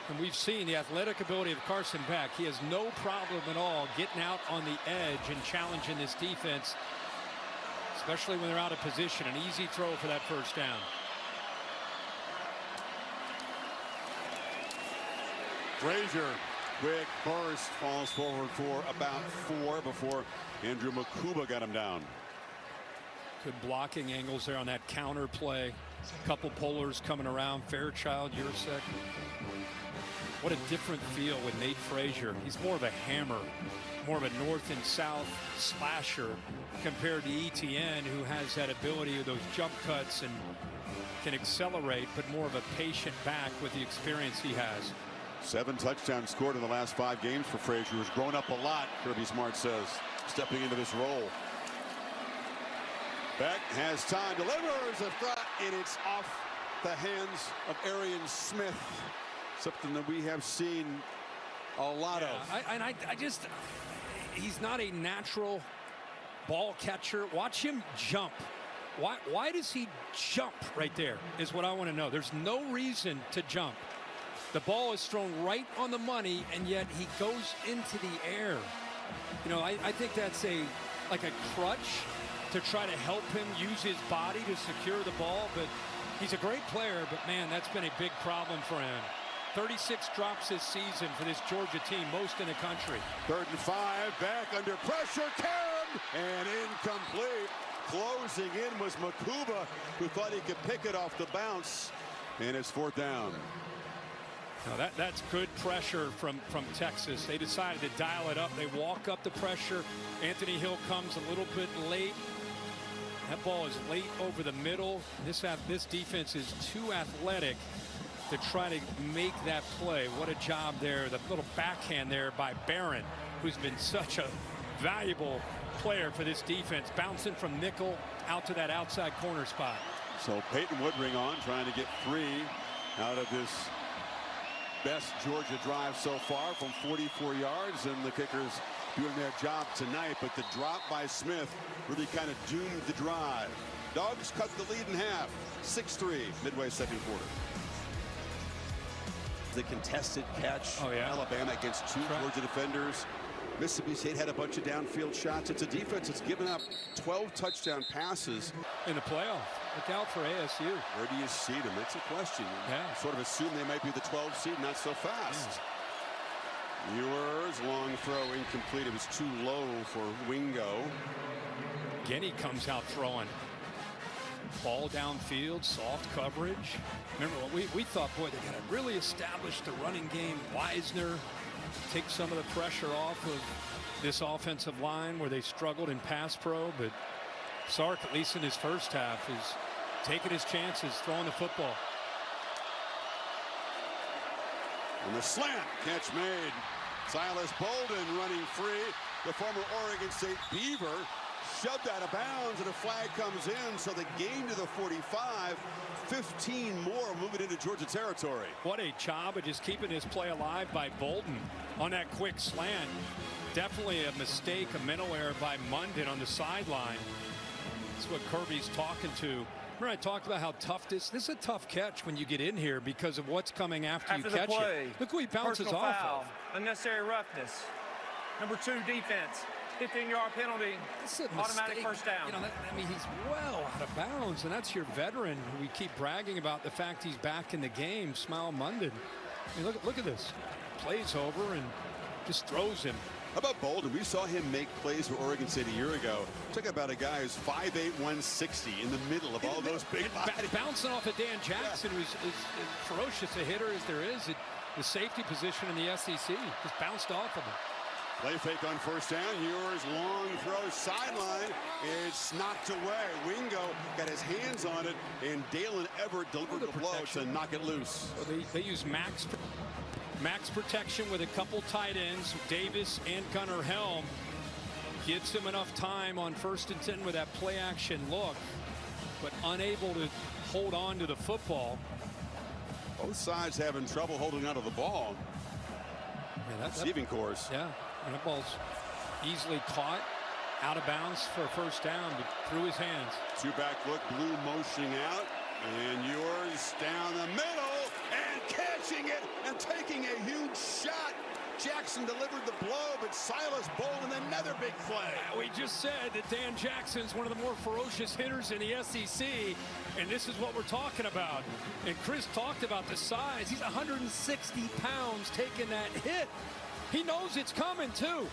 And we've seen the athletic ability of Carson Beck. He has no problem at all getting out on the edge and challenging this defense, especially when they're out of position. An easy throw for that first down.
Frazier, quick burst, falls forward for about 4 before Andrew Makuba got him down.
Good blocking angles there on that counter play. Couple pullers coming around. Fairchild, Yursek. What a different feel with Nate Frazier. He's more of a hammer, more of a north and south slasher compared to Etienne, who has that ability of those jump cuts and can accelerate, but more of a patient back with the experience he has.
7 touchdowns scored in the last 5 games for Frazier, who's grown up a lot, Kirby Smart says, stepping into this role. Beck has time, delivers a thought, and it's off the hands of Arian Smith. Something that we have seen a lot of.
He's not a natural ball catcher. Watch him jump. Why does he jump right there is what I want to know. There's no reason to jump. The ball is thrown right on the money, and yet he goes into the air. You know, I think that's like a crutch to try to help him use his body to secure the ball. But he's a great player, but man, that's been a big problem for him. 36 drops this season for this Georgia team, most in the country.
3rd and 5, back under pressure, Karen, and incomplete. Closing in was Makuba, who thought he could pick it off the bounce, and it's 4th down.
Now that's good pressure from Texas. They decided to dial it up. They walk up the pressure. Anthony Hill comes a little bit late. That ball is late over the middle. This defense is too athletic to try to make that play. What a job there. The little backhand there by Barron, who's been such a valuable player for this defense. Bouncing from nickel out to that outside corner spot.
So Peyton Woodring on, trying to get 3 out of this best Georgia drive so far from 44 yards, and the kickers doing their job tonight. But the drop by Smith really kind of doomed the drive. Dogs cut the lead in half, 6-3, midway 2nd quarter. The contested catch. Alabama against 2 Georgia defenders. Mississippi State had a bunch of downfield shots. It's a defense that's given up 12 touchdown passes
in the playoff. Look out for ASU.
Where do you seed them? That's a question.
Yeah.
Sort of assume they might be the 12 seed, not so fast. Ewers, long throw, incomplete. It was too low for Wingo.
Guinea comes out throwing. Ball downfield, soft coverage. Remember what we thought, boy, they got to really establish the running game. Wisner take some of the pressure off of this offensive line where they struggled in pass pro, but Sark, at least in his first half, is taking his chances, throwing the football.
And the slant catch made. Silas Bolden running free. The former Oregon State Beaver shoved out of bounds, and a flag comes in, so the gain to the 45. 15 more moving into Georgia territory.
What a job of just keeping his play alive by Bolden on that quick slant. Definitely a mistake, a mental error by Munden on the sideline. That's what Kirby's talking to. Remember I talked about how tough this is a tough catch when you get in here because of what's coming after you catch it. Look who he bounces off of.
Unnecessary roughness. Number 2 defense. 15-yard penalty. Automatic first down.
You know, I mean, he's well out of bounds, and that's your veteran who we keep bragging about the fact he's back in the game. Smile Munden. I mean, look at this. Plays over and just throws him.
How about Bolden? We saw him make plays for Oregon State a year ago. Talk about a guy who's 5'8", 160 in the middle of all those big bodies.
Bouncing off of Dan Jackson, who's as ferocious a hitter as there is at the safety position in the SEC. Just bounced off of him.
Play fake on first down. Ewers long throw sideline. It's knocked away. Wingo got his hands on it, and Dalen Everett delivered the blow to knock it loose.
Well, they use max protection with a couple tight ends. Davis and Gunnar Helm gives him enough time on 1st and 10 with that play action look, but unable to hold on to the football.
Both sides having trouble holding on to the ball.
Yeah,
receiving course.
Yeah. And that ball's easily caught out of bounds for a first down, but through his hands.
2-back look, blue motioning out, and Ewers down the middle and catching it and taking a huge shot. Jackson delivered the blow, but Silas Bolden, another big play.
We just said that Dan Jackson's one of the more ferocious hitters in the SEC, and this is what we're talking about. And Chris talked about the size. He's 160 pounds taking that hit. He knows it's coming, too.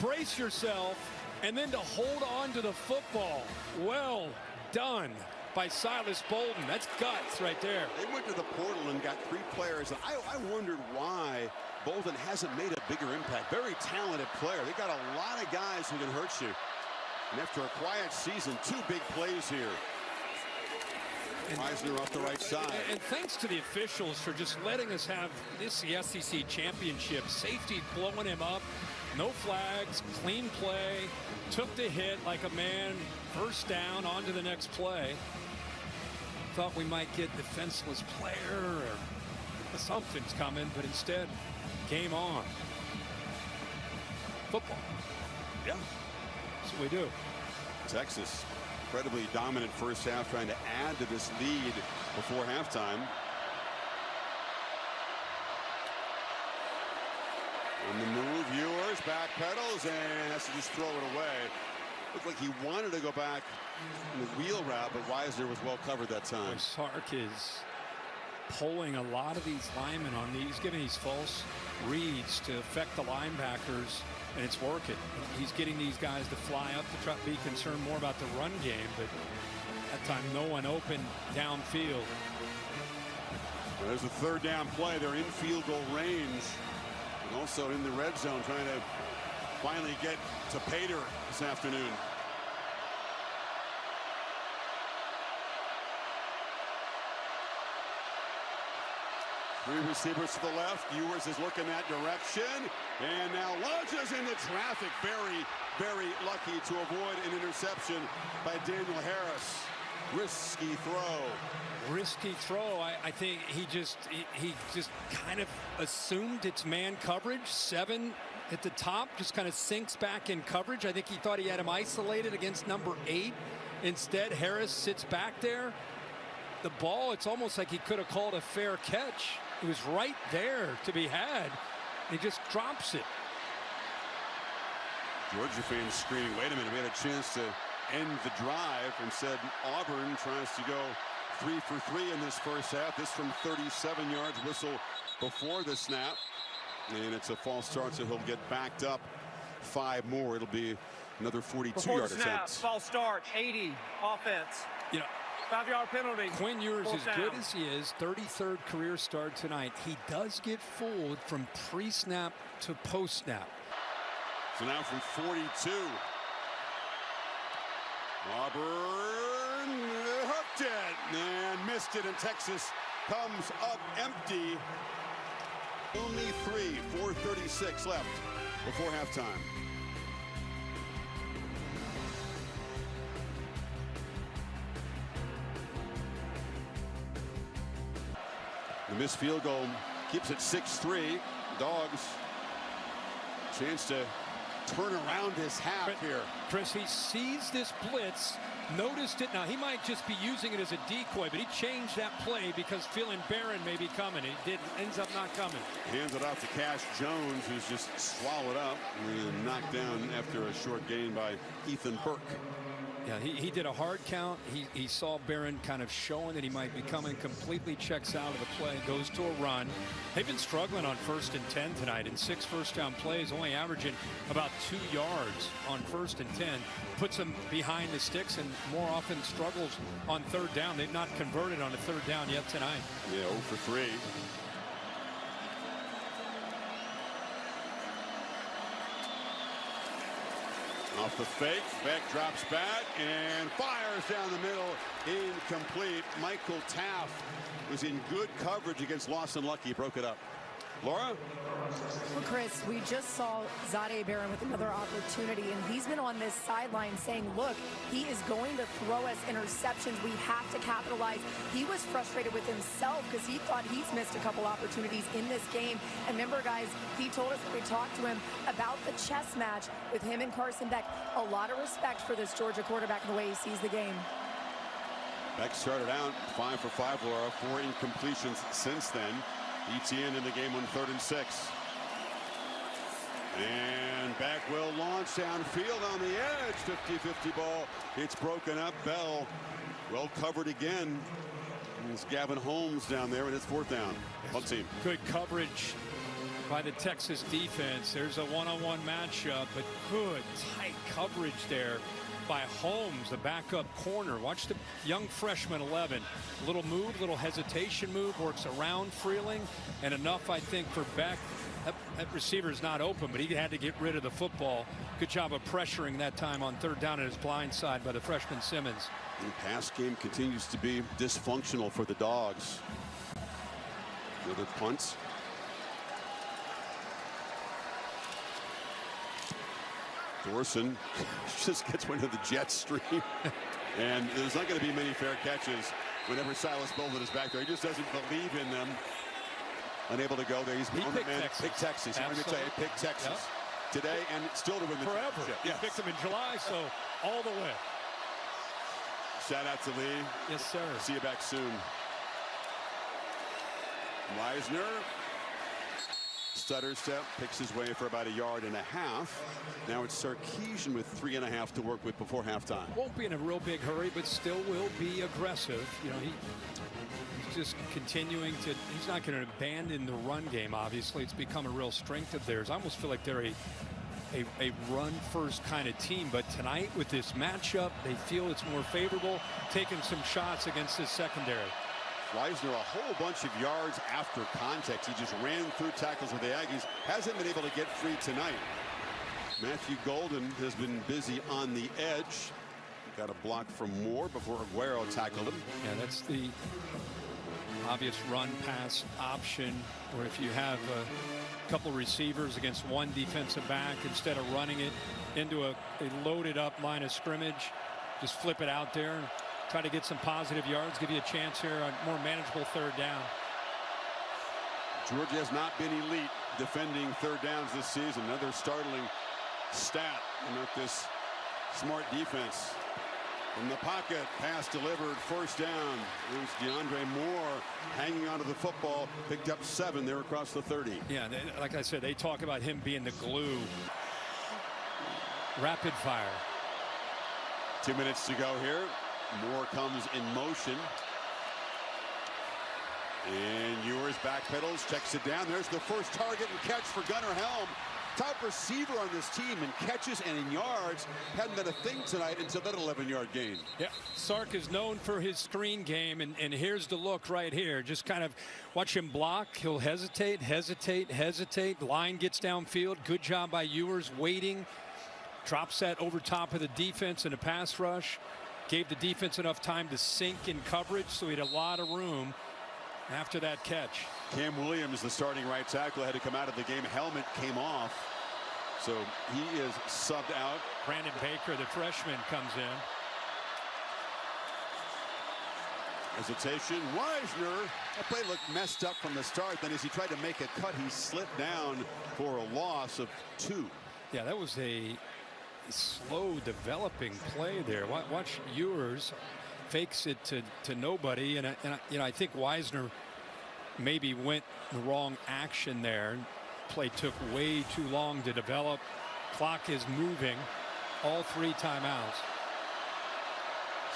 Brace yourself, and then to hold on to the football. Well done by Silas Bolden. That's guts right there.
They went to the portal and got 3 players. I wondered why Bolden hasn't made a bigger impact. Very talented player. They got a lot of guys who can hurt you. And after a quiet season, 2 big plays here. Wisner off the right side.
And thanks to the officials for just letting us have this the SEC championship. Safety blowing him up. No flags. Clean play. Took the hit like a man. First down, on to the next play. Thought we might get defenseless player or something's coming, but instead, game on. Football.
Yeah.
That's what we do.
Texas, incredibly dominant first half, trying to add to this lead before halftime. On the move, Ewers backpedals and has to just throw it away. Looked like he wanted to go back in the wheel route, but Wisner was well covered that time.
Sark is pulling a lot of these linemen on these, giving these false reads to affect the linebackers, and it's working. He's getting these guys to fly up to try to be concerned more about the run game, but that time no one open downfield.
There's a third down play. They're in field goal range, and also in the red zone, trying to finally get to Gator this afternoon. Three receivers to the left. Ewers is looking that direction, and now launches into traffic. Very, very lucky to avoid an interception by Daniel Harris. Risky throw.
Risky throw. I think he just kind of assumed it's man coverage. 7 at the top, just kind of sinks back in coverage. I think he thought he had him isolated against number 8. Instead, Harris sits back there. The ball, it's almost like he could have called a fair catch. It was right there to be had. He just drops it.
Georgia fans screaming, wait a minute, we had a chance to end the drive. Instead, Auburn tries to go 3 for 3 in this first half. This from 37 yards, whistle before the snap. And it's a false start, so he'll get backed up 5 more. It'll be another 42-yard attempt.
False start, 80, offense.
You know,
5-yard penalty.
Quinn Ewers, as
down.
good as he is, 33rd career start tonight, he does get fooled from pre-snap to post-snap.
So now from 42. Auburn hooked it and missed it, and Texas comes up empty. Only 4:36 left before halftime. The missed field goal keeps it 6-3. Dogs chance to turn around his half here.
Chris, he sees this blitz, noticed it. Now, he might just be using it as a decoy, but he changed that play because feeling Barron may be coming. He ends up not coming.
Hands it off to Cash Jones, who's just swallowed up and knocked down after a short gain by Ethan Burke.
Yeah, he did a hard count. He saw Barron kind of showing that he might be coming, completely checks out of the play, goes to a run. They've been struggling on 1st and 10 tonight in 6 first-down plays, only averaging about 2 yards on 1st and 10. Puts them behind the sticks and more often struggles on 3rd down. They've not converted on a 3rd down yet tonight.
Yeah, 0 for 3. Off the fake, Beck drops back and fires down the middle, incomplete. Michael Taft was in good coverage against Lawson Lucky, broke it up. Laura?
Well, Chris, we just saw Zadeh Barron with another opportunity, and he's been on this sideline saying, look, he is going to throw us interceptions. We have to capitalize. He was frustrated with himself because he thought he's missed a couple opportunities in this game. And remember, guys, he told us when we talked to him about the chess match with him and Carson Beck. A lot of respect for this Georgia quarterback and the way he sees the game.
Beck started out 5 for 5, Laura, 4 incompletions since then. Etienne in the game on 3rd and 6. And Beck will launch downfield on the edge. 50-50 ball. It's broken up. Bell well covered again. It's Gavin Holmes down there, and it's 4th down. Punt team.
Good coverage by the Texas defense. There's a one-on-one matchup, but good tight coverage there by Holmes, the backup corner. Watch the young freshman 11. Little move, little hesitation move, works around Freeling, and enough, I think, for Beck. That receiver's not open, but he had to get rid of the football. Good job of pressuring that time on 3rd down at his blind side by the freshman Simmons.
The pass game continues to be dysfunctional for the Dogs. Another punt. Thorson just gets one of the jet stream. And there's not going to be many fair catches whenever Silas Bolden is back there. He just doesn't believe in them. Unable to go there. He's on the man. Pick Texas. I'm going to tell you, pick Texas today and still to win the
forever. He picked them in July, so all the way.
Shout out to Lee.
Yes, sir.
See you back soon. Wisner stutter step, picks his way for about 1.5 yards. Now it's Sarkisian with 3.5 to work with before halftime.
Won't be in a real big hurry, but still will be aggressive. You know, he's just continuing to. He's not going to abandon the run game. Obviously, it's become a real strength of theirs. I almost feel like they're a run-first kind of team, but tonight with this matchup, they feel it's more favorable, taking some shots against this secondary.
Weisner a whole bunch of yards after contact. He just ran through tackles with the Aggies. Hasn't been able to get free tonight. Matthew Golden has been busy on the edge. Got a block from Moore before Aguero tackled him.
Yeah, that's the obvious run-pass option, or if you have a couple receivers against one defensive back, instead of running it into a loaded up line of scrimmage, just flip it out there and try to get some positive yards, give you a chance here on more manageable third down.
Georgia has not been elite defending third downs this season. Another startling stat with this smart defense. From the pocket, pass delivered, first down. There's DeAndre Moore hanging onto the football, picked up 7 there across the 30.
Yeah, like I said, they talk about him being the glue. Rapid fire.
2 minutes to go here. Moore comes in motion. And Ewers backpedals, checks it down. There's the first target and catch for Gunnar Helm. Top receiver on this team in catches and in yards. Hadn't been a thing tonight until that 11-yard gain.
Yeah, Sark is known for his screen game, and here's the look right here. Just kind of watch him block. He'll hesitate. Line gets downfield. Good job by Ewers waiting. Drops that over top of the defense in a pass rush. Gave the defense enough time to sink in coverage, so he had a lot of room after that catch.
Cam Williams, the starting right tackle, had to come out of the game. Helmet came off, so he is subbed out.
Brandon Baker, the freshman, comes in.
Hesitation. Weisner. That play looked messed up from the start. Then as he tried to make a cut, he slipped down for a loss of 2.
Yeah, that was a slow developing play there. Watch Ewers fakes it to nobody, and I think Weisner maybe went the wrong action there. Play took way too long to develop. Clock is moving. All 3 timeouts.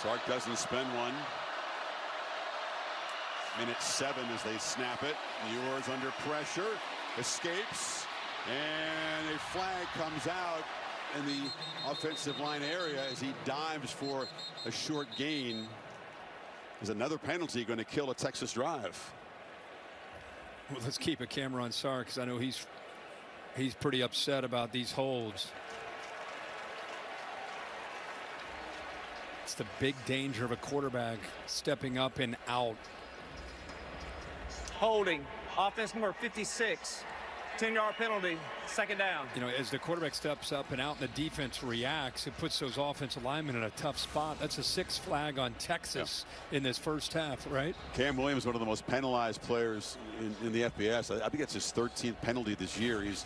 Sark doesn't spend one. Minute 7 as they snap it. Ewers under pressure, escapes, and a flag comes out in the offensive line area as he dives for a short gain. There's another penalty going to kill a Texas drive.
Well, let's keep a camera on Sark, because I know he's pretty upset about these holds. It's the big danger of a quarterback stepping up and out.
Holding, offense number 56. 10-yard penalty, second down.
You know, as the quarterback steps up and out and the defense reacts, it puts those offensive linemen in a tough spot. That's a 6th flag on Texas in this first half, right?
Cam Williams, one of the most penalized players in the FBS. I think it's his 13th penalty this year. He's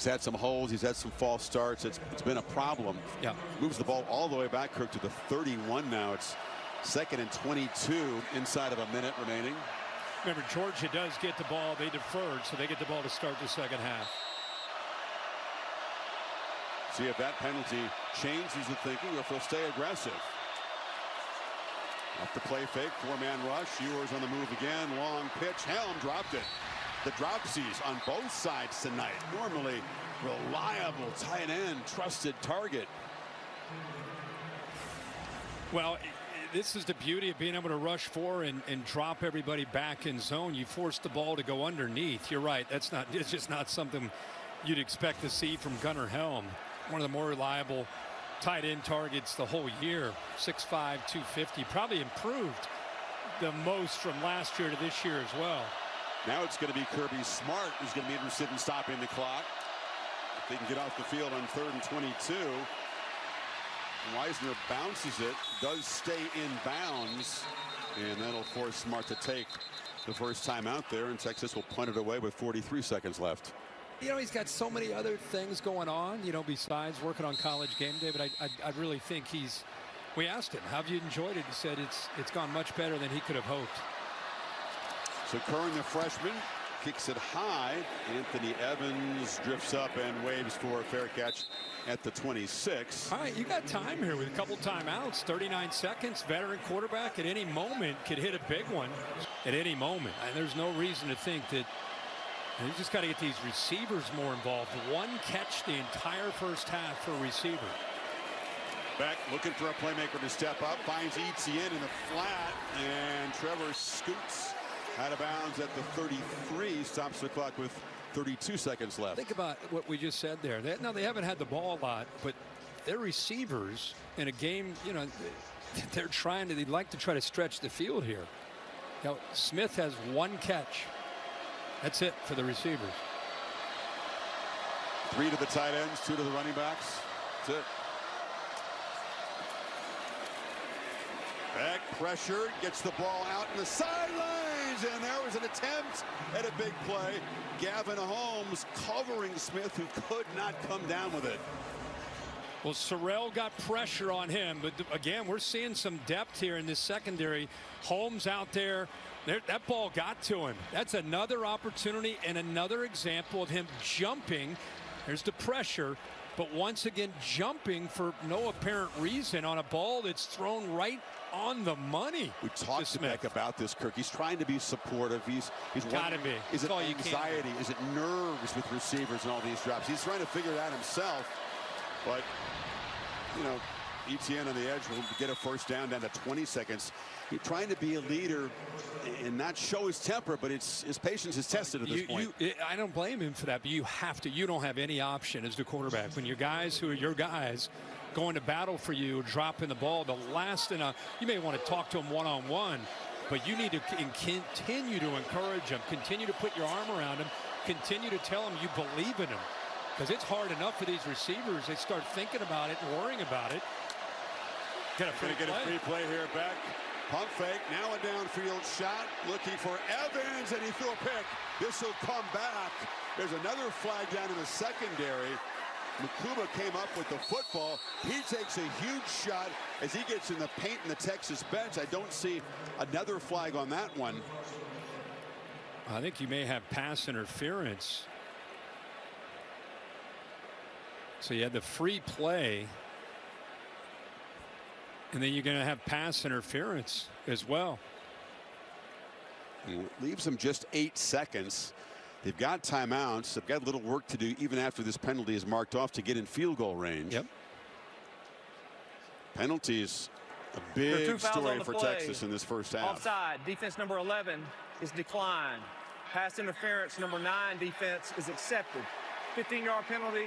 had some holds. He's had some false starts. It's been a problem.
Yeah.
Moves the ball all the way back, Kirk, to the 31 now. It's 2nd and 22 inside of a minute remaining.
Remember, Georgia does get the ball. They deferred, so they get the ball to start the second half.
See if that penalty changes the thinking or if they'll stay aggressive. Off the play fake, 4-man rush. Ewers on the move again. Long pitch. Helm dropped it. The dropsies on both sides tonight. Normally reliable tight end, trusted target.
Well, this is the beauty of being able to rush 4 and drop everybody back in zone. You force the ball to go underneath. You're right. It's just not something you'd expect to see from Gunnar Helm. One of the more reliable tight end targets the whole year. 6'5", 250. Probably improved the most from last year to this year as well.
Now it's going to be Kirby Smart who's going to be interested in stopping the clock. If they can get off the field on 3rd and 22. Weisner bounces it, does stay in bounds, and that'll force Smart to take the first time out there, and Texas will punt it away with 43 seconds left.
You know, he's got so many other things going on, you know, besides working on College Game Day, but I really think we asked him, how have you enjoyed it? He said it's gone much better than he could have hoped.
So Curran, the freshman, kicks it high. Anthony Evans drifts up and waves for a fair catch at the 26.
All right, you got time here with a couple timeouts. 39 seconds. Veteran quarterback at any moment could hit a big one at any moment. And there's no reason to think that. You just got to get these receivers more involved. One catch the entire first half for a receiver.
Beck looking for a playmaker to step up, finds Etienne in the flat, and Trevor scoots out of bounds at the 33, stops the clock with 32 seconds left.
Think about what we just said there. They haven't had the ball a lot, but their receivers in a game, you know, they'd like to try to stretch the field here. Now, Smith has one catch. That's it for the receivers.
3 to the tight ends, 2 to the running backs. That's it. Beck pressure, gets the ball out in the sidelines, and there was an attempt at a big play. Gavin Holmes covering Smith, who could not come down with it.
Well, Sorrell got pressure on him, but again, we're seeing some depth here in this secondary. Holmes out there. That ball got to him. That's another opportunity and another example of him jumping. There's the pressure, but once again jumping for no apparent reason on a ball that's thrown right on the money.
We talked to Beck about this, Kirk. He's trying to be supportive. He's
got to be.
Is it anxiety? Is it nerves with receivers and all these drops? He's trying to figure it out himself. But, you know, Etienne on the edge will get a first down to 20 seconds. He's trying to be a leader and not show his temper, but his patience is tested at this point.
I don't blame him for that, but you have to. You don't have any option as the quarterback. When your guys who are your guys going to battle for you, dropping the ball, the last you may want to talk to him one-on-one, but you need to continue to encourage him, continue to put your arm around him, continue to tell him you believe in him. Because it's hard enough for these receivers. They start thinking about it and worrying about it. Get a free
play here, Beck. Pump fake, now a downfield shot, looking for Evans, and he threw a pick. This will come back. There's another flag down in the secondary. Makuba came up with the football. He takes a huge shot as he gets in the paint in the Texas bench. I don't see another flag on that one.
I think you may have pass interference. So you had the free play. And then you're going to have pass interference as well.
It leaves them just 8 seconds. They've got timeouts. They've got a little work to do even after this penalty is marked off to get in field goal range.
Yep.
Penalties, a big story for Texas in this first half.
Offside, defense number 11 is declined. Pass interference number 9 defense is accepted. 15-yard penalty.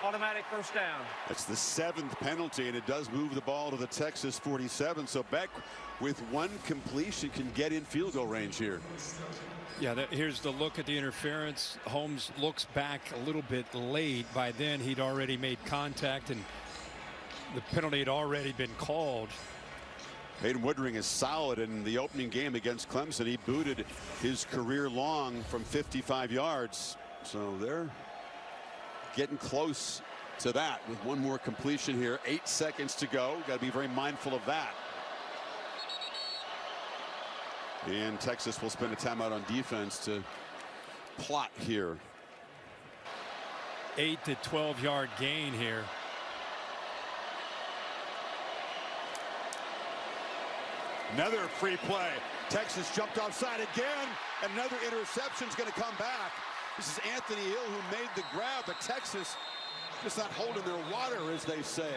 Automatic first down.
That's the 7th penalty, and it does move the ball to the Texas 47. So Beck, with one completion, can get in field goal range here.
Yeah, here's the look at the interference. Holmes looks back a little bit late. By then, he'd already made contact, and the penalty had already been called.
Hayden Woodring is solid in the opening game against Clemson. He booted his career long from 55 yards. So they're getting close to that with one more completion here. 8 seconds to go. Got to be very mindful of that. And Texas will spend a timeout on defense to plot here.
8 to 12-yard gain here.
Another free play. Texas jumped offside again. Another interception's going to come back. This is Anthony Hill who made the grab, but Texas just not holding their water, as they say.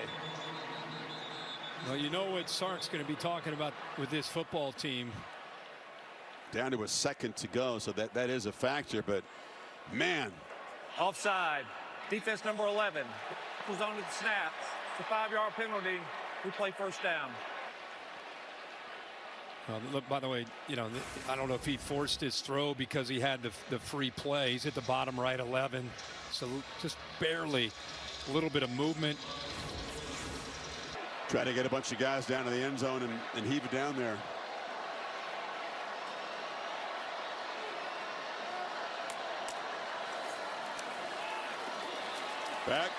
Well, you know what Sark's going to be talking about with this football team.
Down to a second to go, so that is a factor, but man.
Offside. Defense number 11 was on to the snap. It's a 5-yard penalty. We play first down.
Look, by the way, you know, I don't know if he forced his throw because he had the free play. He's at the bottom right 11. So just barely a little bit of movement.
Try to get a bunch of guys down to the end zone and heave it down there. Back,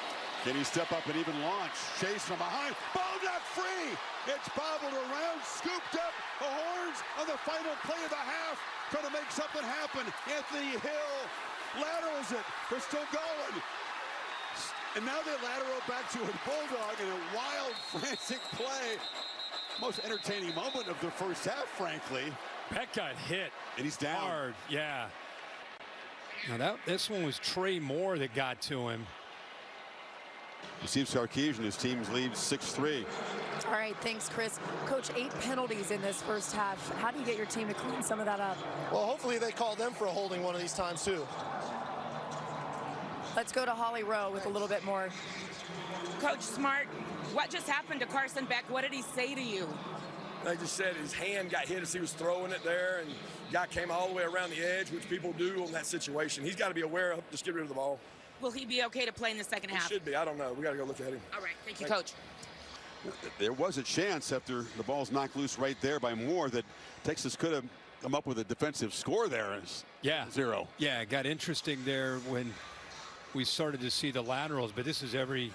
Can he step up and even launch? Chase from behind. Ball not free. It's bobbled around, scooped up. The Horns on the final play of the half, trying to make something happen. Anthony Hill laterals it. They're still going. And now they lateral back to a Bulldog in a wild, frantic play. Most entertaining moment of the first half, frankly.
Beck got hit.
And he's down.
Hard, yeah. Now this one was Trey Moore that got to him.
Steve Sarkisian, his team leads 6-3.
All right, thanks, Chris. Coach, 8 penalties in this first half. How do you get your team to clean some of that up?
Well, hopefully they call them for a holding one of these times, too.
Let's go to Holly Rowe with a little bit more.
Coach Smart, what just happened to Carson Beck? What did he say to you?
They just said his hand got hit as he was throwing it there, and guy came all the way around the edge, which people do on that situation. He's got to be aware of, just get rid of the ball.
Will he be okay to play in the second half?
He should be. I don't know. We got to go look at him.
All right. Thank you, Coach.
There was a chance after the ball's knocked loose right there by Moore that Texas could have come up with a defensive score there.
Yeah.
0.
Yeah, it got interesting there when we started to see the laterals, but this is every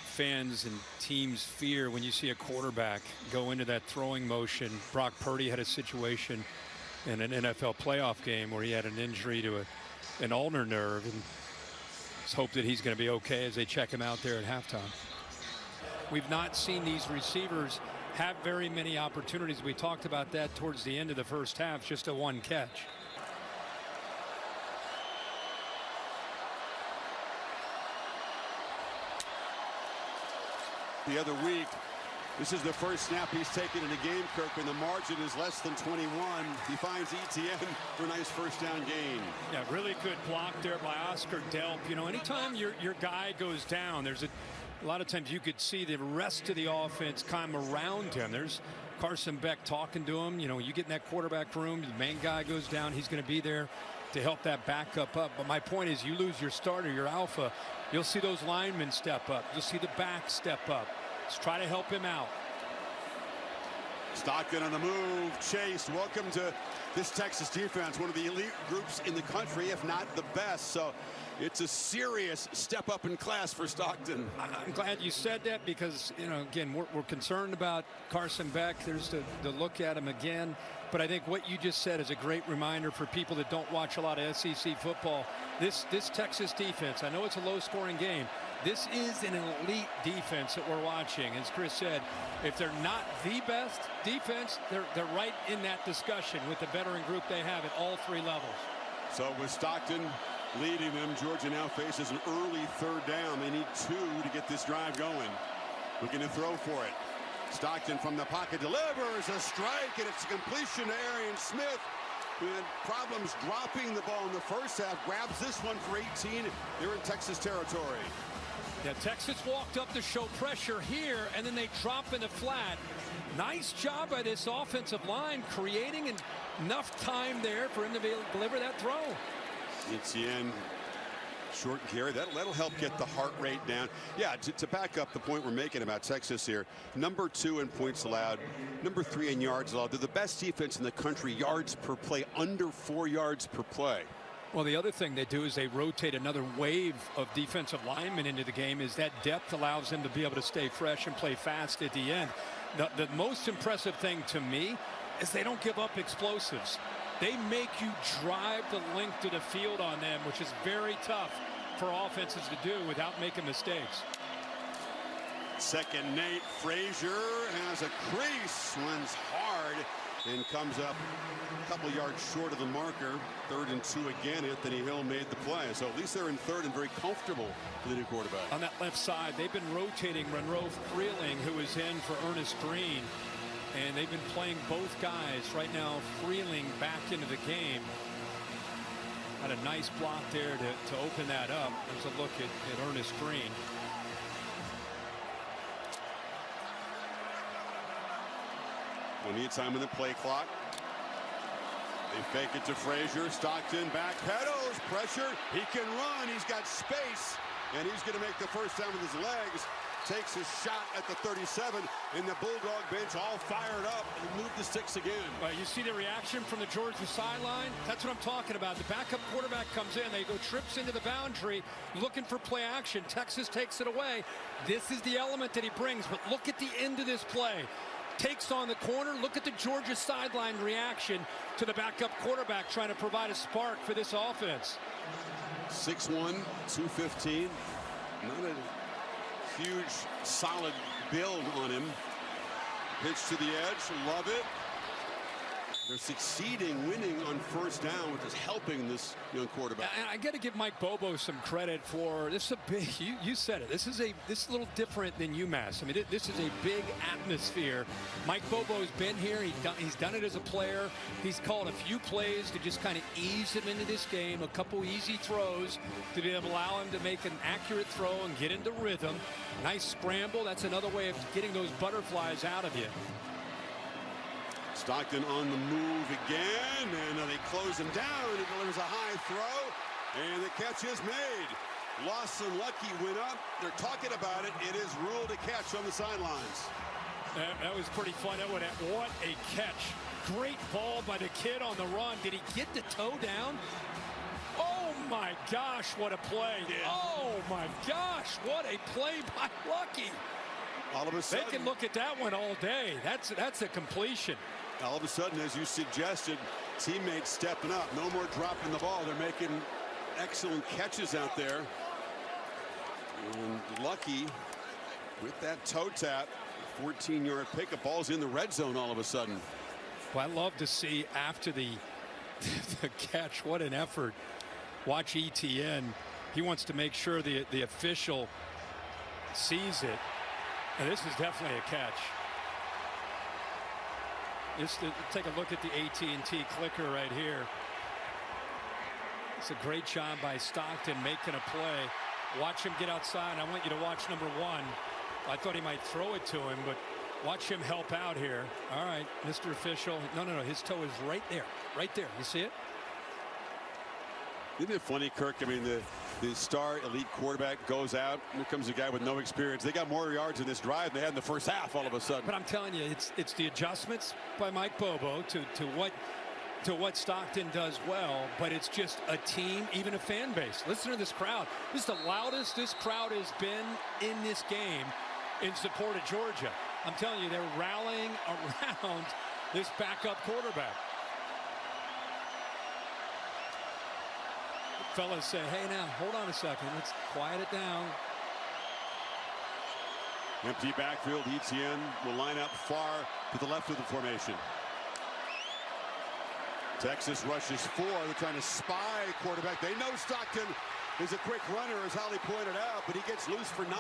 fans and team's fear when you see a quarterback go into that throwing motion. Brock Purdy had a situation in an NFL playoff game where he had an injury to an ulnar nerve, and let's hope that he's going to be okay as they check him out there at halftime. We've not seen these receivers have very many opportunities. We talked about that towards the end of the first half, just a 1 catch.
The other week, this is the first snap he's taken in the game, Kirk, and the margin is less than 21. He finds ETN for a nice first down gain.
Yeah, really good block there by Oscar Delp. You know, anytime your guy goes down, there's a lot of times you could see the rest of the offense come around him. There's Carson Beck talking to him. You know, you get in that quarterback room, the main guy goes down, he's going to be there to help that backup up. But my point is, you lose your starter, your alpha, you'll see those linemen step up. You'll see the back step up. Let's try to help him out.
Stockton on the move. Chase, welcome to this Texas defense, one of the elite groups in the country, if not the best. So it's a serious step up in class for Stockton.
I'm glad you said that because, you know, again, we're concerned about Carson Beck. There's the look at him again. But I think what you just said is a great reminder for people that don't watch a lot of SEC football. This Texas defense, I know it's a low-scoring game. This is an elite defense that we're watching. As Chris said, if they're not the best defense, they're right in that discussion with the veteran group they have at all 3 levels.
So with Stockton leading them, Georgia now faces an early 3rd down. They need 2 to get this drive going. Looking to throw for it. Stockton from the pocket delivers a strike, and it's a completion to Arian Smith, who had problems dropping the ball in the first half. Grabs this one for 18. They're in Texas territory.
Yeah, Texas walked up to show pressure here, and then they drop in the flat. Nice job by this offensive line, creating enough time there for him to be able to deliver that throw.
Etienne, short carry. That'll help get the heart rate down. Yeah, to back up the point we're making about Texas here, number 2 in points allowed, number 3 in yards allowed. They're the best defense in the country, yards per play, under 4 yards per play.
Well, the other thing they do is they rotate another wave of defensive linemen into the game. Is that depth allows them to be able to stay fresh and play fast at the end. The most impressive thing to me is they don't give up explosives. They make you drive the length of the field on them, which is very tough for offenses to do without making mistakes.
Second, Nate Frazier has a crease, runs hard, and comes up a couple yards short of the marker. 3rd and 2 again. Anthony Hill made the play. So at least they're in 3rd and very comfortable for the new quarterback.
On that left side, they've been rotating Monroe Freeling, who is in for Ernest Green. And they've been playing both guys. Right now, Freeling back into the game. Had a nice block there to open that up. There's a look at Ernest Green.
We'll need time in the play clock. They fake it to Frazier. Stockton back pedals. Pressure. He can run. He's got space. And he's going to make the first down with his legs. takes his shot at the 37, and the Bulldog bench all fired up and moved the sticks again.
Well, you see the reaction from the Georgia sideline? That's what I'm talking about. The backup quarterback comes in. They go trips into the boundary looking for play action. Texas takes it away. This is the element that he brings, but look at the end of this play. Takes on the corner. Look at the Georgia sideline reaction to the backup quarterback trying to provide a spark for this offense.
6'1", 215. Not a huge, solid build on him. Pitch to the edge. Love it. They're succeeding, winning on first down, which is helping this young quarterback.
And I got to give Mike Bobo some credit for this. Is a big. You said it. This is a little different than UMass. I mean, this is a big atmosphere. Mike Bobo's been here. He's done it as a player. He's called a few plays to just kind of ease him into this game. A couple easy throws to be able to allow him to make an accurate throw and get into rhythm. Nice scramble. That's another way of getting those butterflies out of you.
Stockton on the move again, and they close him down. He delivers a high throw, and the catch is made. Lawson Lucky went up. They're talking about it. It is ruled a catch on the sidelines.
That was pretty fun. What a catch. Great ball by the kid on the run. Did he get the toe down? Oh, my gosh, what a play.
Yeah.
Oh, my gosh, what a play by Lucky.
All of a sudden,
they can look at that one all day. That's a completion.
All of a sudden, as you suggested, teammates stepping up. No more dropping the ball. They're making excellent catches out there. And Lucky with that toe tap, 14-yard pickup. Ball's in the red zone all of a sudden.
Well, I love to see after the catch, what an effort. Watch ETN. He wants to make sure the official sees it. And this is definitely a catch. Take a look at the AT&T clicker right here. It's a great job by Stockton making a play. Watch him get outside. I want you to watch number 1. I thought he might throw it to him, but watch him help out here. All right, Mr. Official. No. His toe is right there. Right there. You see it?
Isn't it funny, Kirk? I mean, the star elite quarterback goes out. Here comes a guy with no experience. They got more yards in this drive than they had in the first half all of a sudden.
But I'm telling you, it's the adjustments by Mike Bobo to what Stockton does well, but it's just a team, even a fan base. Listen to this crowd. This is the loudest this crowd has been in this game in support of Georgia. I'm telling you, they're rallying around this backup quarterback. Fellas say, hey, now, hold on a second. Let's quiet it down.
Empty backfield. ETN will line up far to the left of the formation. Texas rushes 4. They're trying to spy quarterback. They know Stockton is a quick runner, as Holly pointed out, but he gets loose for 9.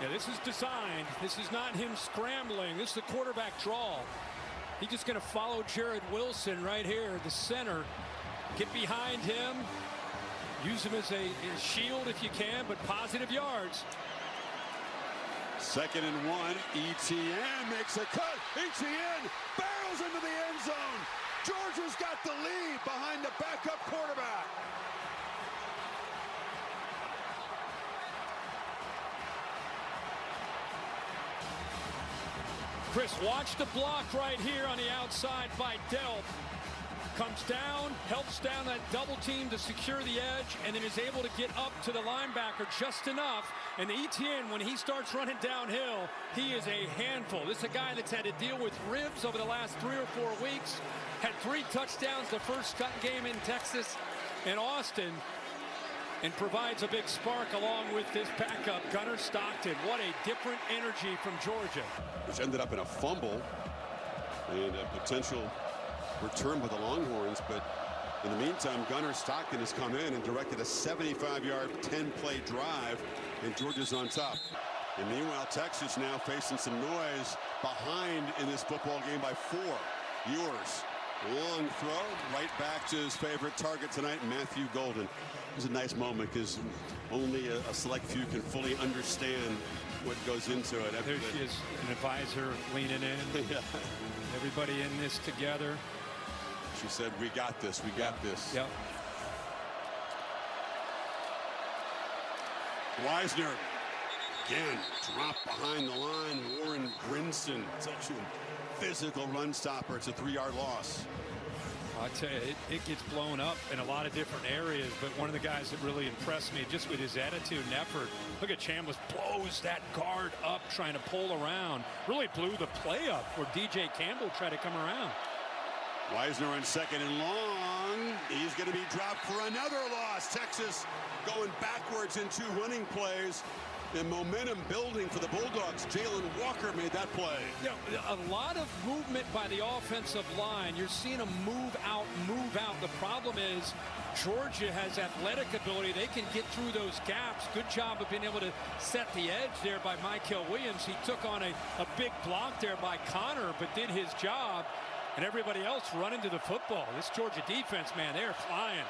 Yeah, this is designed. This is not him scrambling. This is the quarterback draw. He's just going to follow Jared Wilson right here, the center. Get behind him. Use him as a shield if you can, but positive yards.
2nd and 1. ETN makes a cut. ETN barrels into the end zone. Georgia's got the lead behind the backup quarterback.
Chris, watch the block right here on the outside by Delp. Comes down, helps down that double team to secure the edge, and then is able to get up to the linebacker just enough. And the ETN, when he starts running downhill, he is a handful. This is a guy that's had to deal with ribs over the last 3 or 4 weeks. Had 3 touchdowns the first game in Texas and Austin, and provides a big spark along with this backup, Gunnar Stockton. What a different energy from Georgia.
Which ended up in a fumble and a potential return by the Longhorns, but in the meantime, Gunnar Stockton has come in and directed a 75-yard, 10-play drive, and Georgia's on top. And meanwhile, Texas now facing some noise behind in this football game by 4. Ewers, long throw, right back to his favorite target tonight, Matthew Golden. It was a nice moment because only a select few can fully understand what goes into it.
There she is, an advisor leaning in.
Yeah.
Everybody in this together.
She said, we got this, we got this.
Yep.
Wisner Again, drop behind the line. Warren Brinson, such a physical run stopper. It's a 3-yard loss.
I tell you, it gets blown up in a lot of different areas, but one of the guys that really impressed me just with his attitude and effort. Look at Chambliss blows that guard up trying to pull around. Really blew the play up where DJ Campbell tried to come around.
Weisner on 2nd and long. He's going to be dropped for another loss. Texas going backwards in 2 running plays. And momentum building for the Bulldogs. Jalen Walker made that play.
You know, a lot of movement by the offensive line. You're seeing them move out, move out. The problem is Georgia has athletic ability. They can get through those gaps. Good job of being able to set the edge there by Mykel Williams. He took on a big block there by Connor, but did his job. And everybody else running to the football. This Georgia defense, man, they're flying.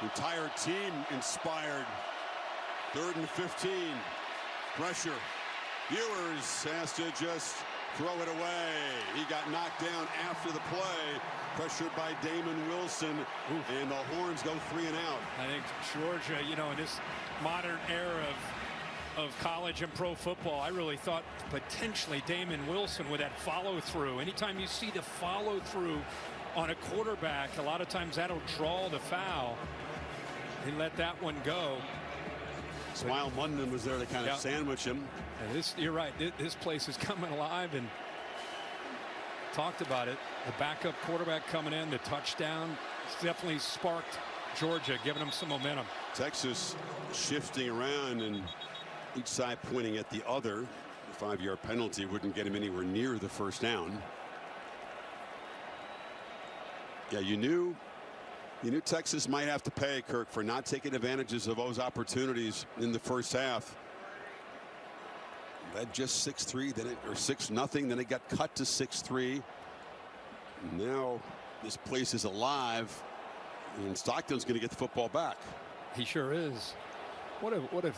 Entire team inspired. 3rd and 15. Pressure. Ewers has to just throw it away. He got knocked down after the play. Pressured by Damon Wilson. And the Horns go 3 and out.
I think Georgia, you know, in this modern era of college and pro football, I really thought potentially Damon Wilson with that follow through. Anytime you see the follow through on a quarterback, a lot of times that'll draw the foul. He let that one go.
Smile Munden was there to kind of sandwich him.
And you're right. This place is coming alive, and talked about it. The backup quarterback coming in, the touchdown definitely sparked Georgia, giving them some momentum.
Texas shifting around and each side pointing at the other. The 5-yard penalty wouldn't get him anywhere near the first down. Yeah, you knew Texas might have to pay, Kirk, for not taking advantages of those opportunities in the first half. Led just 6-3, then or 6-0, then it got cut to 6-3. Now this place is alive, and Stockton's going to get the football back.
He sure is. What a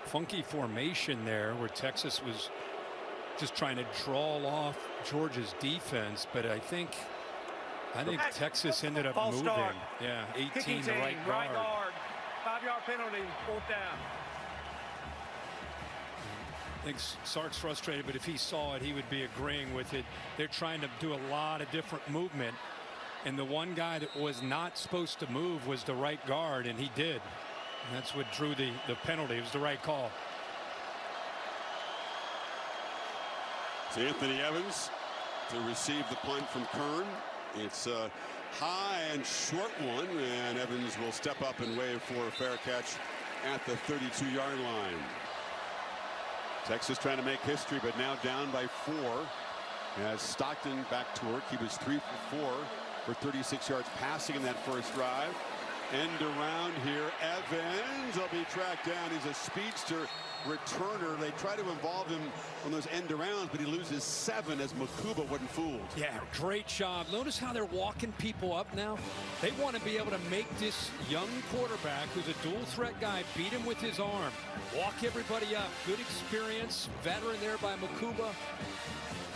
funky formation there, where Texas was just trying to draw off Georgia's defense, but I think Texas ended up moving.
Start.
Yeah, 18
Kicking
the
team,
right
right
guard.
guard. 5-yard penalty, 4th down.
I think Sark's frustrated, but if he saw it, he would be agreeing with it. They're trying to do a lot of different movement, and the one guy that was not supposed to move was the right guard, and he did. And that's what drew the penalty. It was the right call.
It's Anthony Evans to receive the punt from Kern. It's a high and short one, and Evans will step up and wave for a fair catch at the 32-yard line. Texas trying to make history, but now down by 4. As Stockton back to work, he was 3 for 4 for 36 yards passing in that first drive. End around here. Evans will be tracked down. He's a speedster returner. They try to involve him on those end arounds, but he loses 7 as Makuba wasn't fooled.
Yeah, great job. Notice how they're walking people up now. They want to be able to make this young quarterback, who's a dual threat guy, beat him with his arm. Walk everybody up. Good experience. Veteran there by Makuba.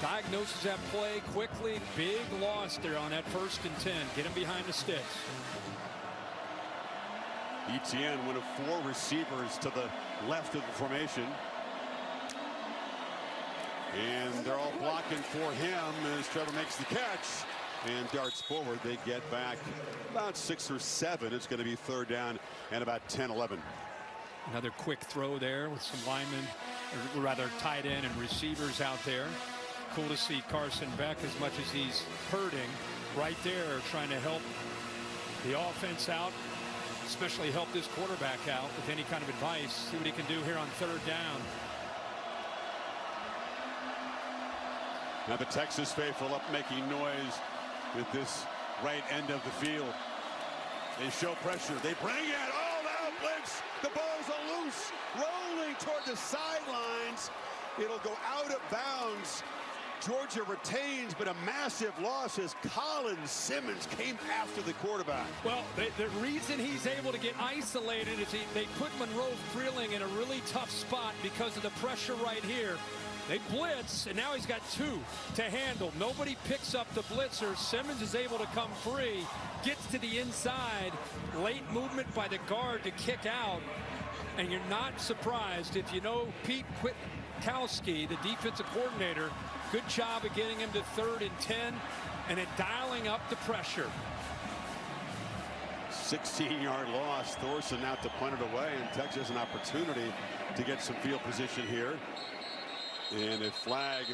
Diagnoses that play quickly. Big loss there on that 1st and 10. Get him behind the sticks.
Etienne, one of 4 receivers to the left of the formation. And they're all blocking for him as Trevor makes the catch and darts forward. They get back about 6 or 7. It's going to be 3rd down and about 10-11.
Another quick throw there with some linemen, or rather tight end and receivers out there. Cool to see Carson Beck, as much as he's hurting, right there trying to help the offense out, especially help this quarterback out with any kind of advice. See what he can do here on 3rd down.
Now the Texas faithful up making noise with this right end of the field. They show pressure. They bring it. Oh, now blitz. The ball's loose, rolling toward the sidelines. It'll go out of bounds. Georgia retains, but a massive loss as Colin Simmons came after the quarterback.
Well, the reason he's able to get isolated is they put Monroe Freeling in a really tough spot because of the pressure right here. They blitz, and now he's got 2 to handle. Nobody picks up the blitzer. Simmons is able to come free, gets to the inside. Late movement by the guard to kick out. And you're not surprised if you know Pete Kwiatkowski, the defensive coordinator. Good job of getting him to 3rd and 10 and at dialing up the pressure.
16-yard loss. Thorson out to punt it away, and Texas an opportunity to get some field position here. And a flag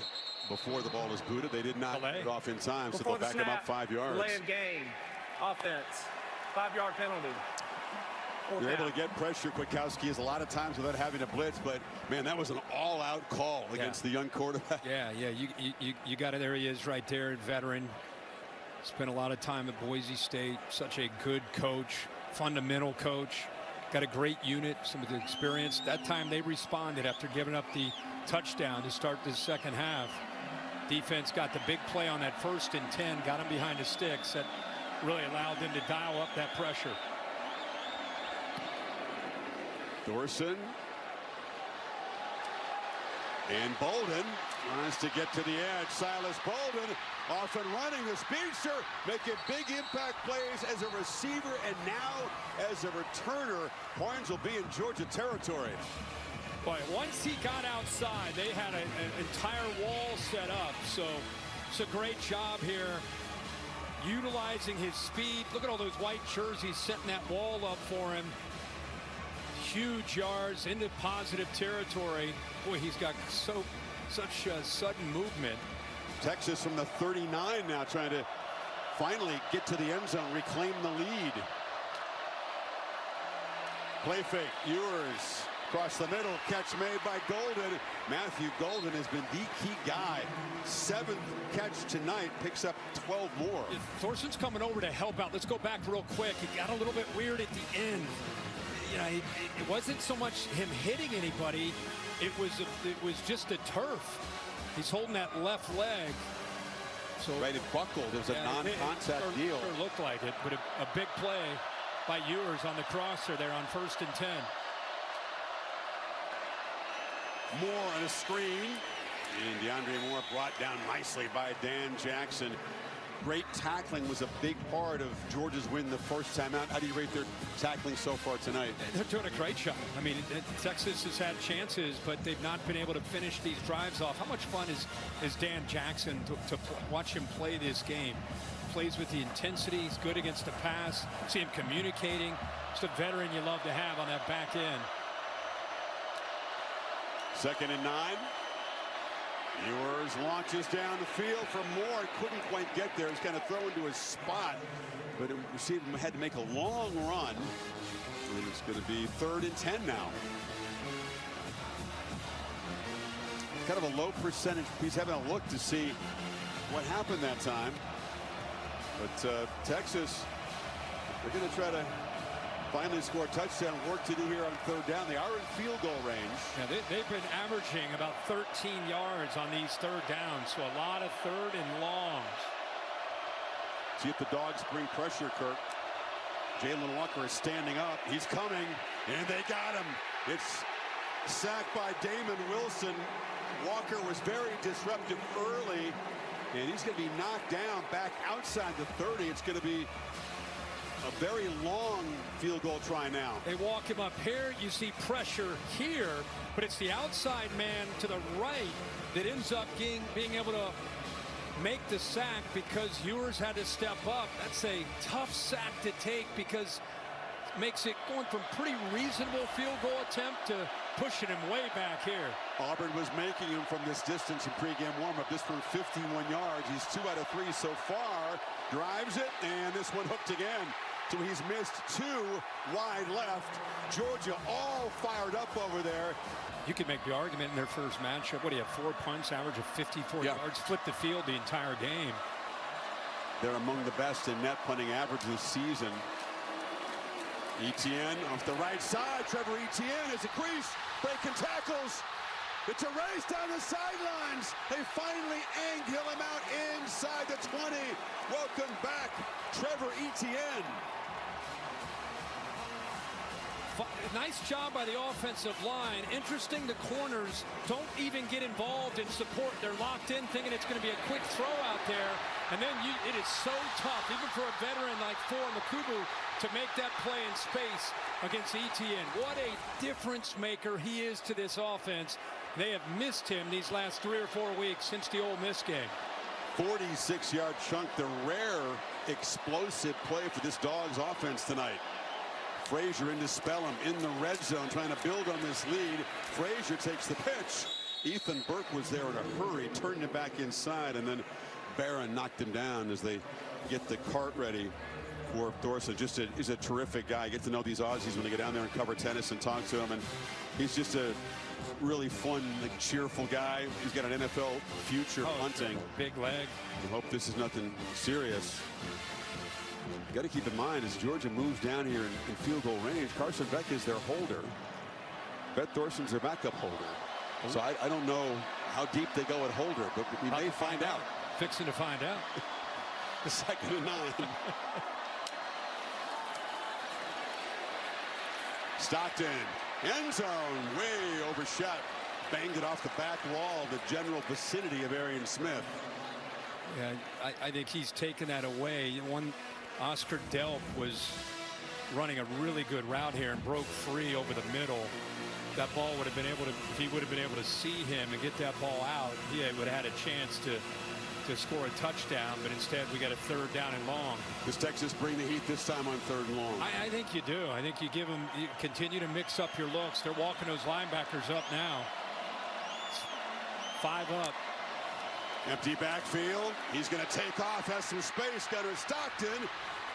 before the ball is booted. They did not get it off in time, so they'll back him up 5 yards.
Delay of game, offense, 5-yard penalty.
You're able to get pressure. Kwiatkowski has a lot of times without having to blitz, but man, that was an all-out call against the young quarterback.
Yeah, you got it. There he is right there, veteran. Spent a lot of time at Boise State. Such a good coach, fundamental coach. Got a great unit, some of the experience. That time they responded after giving up the touchdown to start the second half. Defense got the big play on that 1st and 10, got him behind the sticks. That really allowed them to dial up that pressure.
Thorson. And Bolden tries to get to the edge. Silas Bolden off and running. The speedster making big impact plays as a receiver and now as a returner. Horns will be in Georgia territory.
Boy, once he got outside, they had an entire wall set up. So it's a great job here, utilizing his speed. Look at all those white jerseys setting that wall up for him. Huge yards into positive territory. Boy, he's got such sudden movement.
Texas from the 39 now trying to finally get to the end zone, reclaim the lead. Play fake, Ewers across the middle, catch made by Golden. Matthew Golden has been the key guy. 7th catch tonight, picks up 12 more.
Thorson's coming over to help out. Let's go back real quick. It got a little bit weird at the end. You know, it wasn't so much him hitting anybody. It was just a turf. He's holding that left leg. So
right, it buckled. It was a non-contact deal.
Sure looked like it, but a big play by Ewers on the crosser there on 1st and 10.
Moore on a screen. And DeAndre Moore brought down nicely by Dan Jackson. Great tackling was a big part of Georgia's win the first time out. How do you rate their tackling so far tonight?
They're doing a great job. I mean, Texas has had chances, but they've not been able to finish these drives off. How much fun is Dan Jackson to watch him play this game? Plays with the intensity. He's good against the pass. See him communicating. Just a veteran you love to have on that back end.
2nd and 9. Ewers launches down the field for Moore. Couldn't quite get there. He's kind of thrown into his spot, but it had to make a long run. And it's going to be 3rd and 10 now. Kind of a low percentage. He's having a look to see what happened that time. But Texas, they're going to try to finally score a touchdown. Work to do here on 3rd down. They are in field goal range.
Yeah, they've been averaging about 13 yards on these 3rd downs, so a lot of 3rd and longs.
See if the Dogs bring pressure, Kirk. Jalen Walker is standing up. He's coming, and they got him. It's sacked by Damon Wilson. Walker was very disruptive early, and he's going to be knocked down back outside the 30. It's going to be a very long field goal try now.
They walk him up here. You see pressure here, but it's the outside man to the right that ends up being able to make the sack because Ewers had to step up. That's a tough sack to take because it makes it going from pretty reasonable field goal attempt to pushing him way back here.
Auburn was making him from this distance in pregame warm-up. This from 51 yards. He's 2 out of 3 so far. Drives it, and this one hooked again. So he's missed 2 wide left. Georgia all fired up over there.
You could make the argument in their first matchup. What do you have? 4 punts, average of 54 yards, flip the field the entire game.
They're among the best in net punting average this season. Etienne off the right side. Trevor Etienne is a crease, breaking tackles. It's a race down the sidelines. They finally angle him out inside the 20. Welcome back, Trevor Etienne.
Nice job by the offensive line. Interesting, the corners don't even get involved in support. They're locked in thinking it's going to be a quick throw out there. And then it is so tough, even for a veteran like Makubu, to make that play in space against Etienne. What a difference maker he is to this offense. They have missed him these last 3 or 4 weeks since the Ole Miss game.
46-yard chunk, the rare explosive play for this Dogs offense tonight. Frazier into Spellum in the red zone, trying to build on this lead. Frazier takes the pitch. Ethan Burke was there in a hurry, turned it back inside, and then Barron knocked him down as they get the cart ready for Thorson. Just is a terrific guy. Get to know these Aussies when they get down there and cover tennis and talk to him, and he's just a really fun, like, cheerful guy. He's got an NFL future hunting.
Big leg.
I hope this is nothing serious. You got to keep in mind, as Georgia moves down here in field goal range, Carson Beck is their holder. Bet Thorson's their backup holder. So I don't know how deep they go at holder, but we may find out.
Fixing to find out.
The 2nd and 9. Stockton, end zone, way overshot. Banged it off the back wall, the general vicinity of Arian Smith.
Yeah, I think he's taken that away. Oscar Delp was running a really good route here and broke free over the middle. That ball would have been able to, if he would have been able to see him and get that ball out, he would have had a chance to score a touchdown, but instead we got a 3rd down and long.
Does Texas bring the heat this time on 3rd and long?
I think you do. I think you give them, you continue to mix up your looks. They're walking those linebackers up now. 5 up.
Empty backfield. He's going to take off, has some space. Gunnar Stockton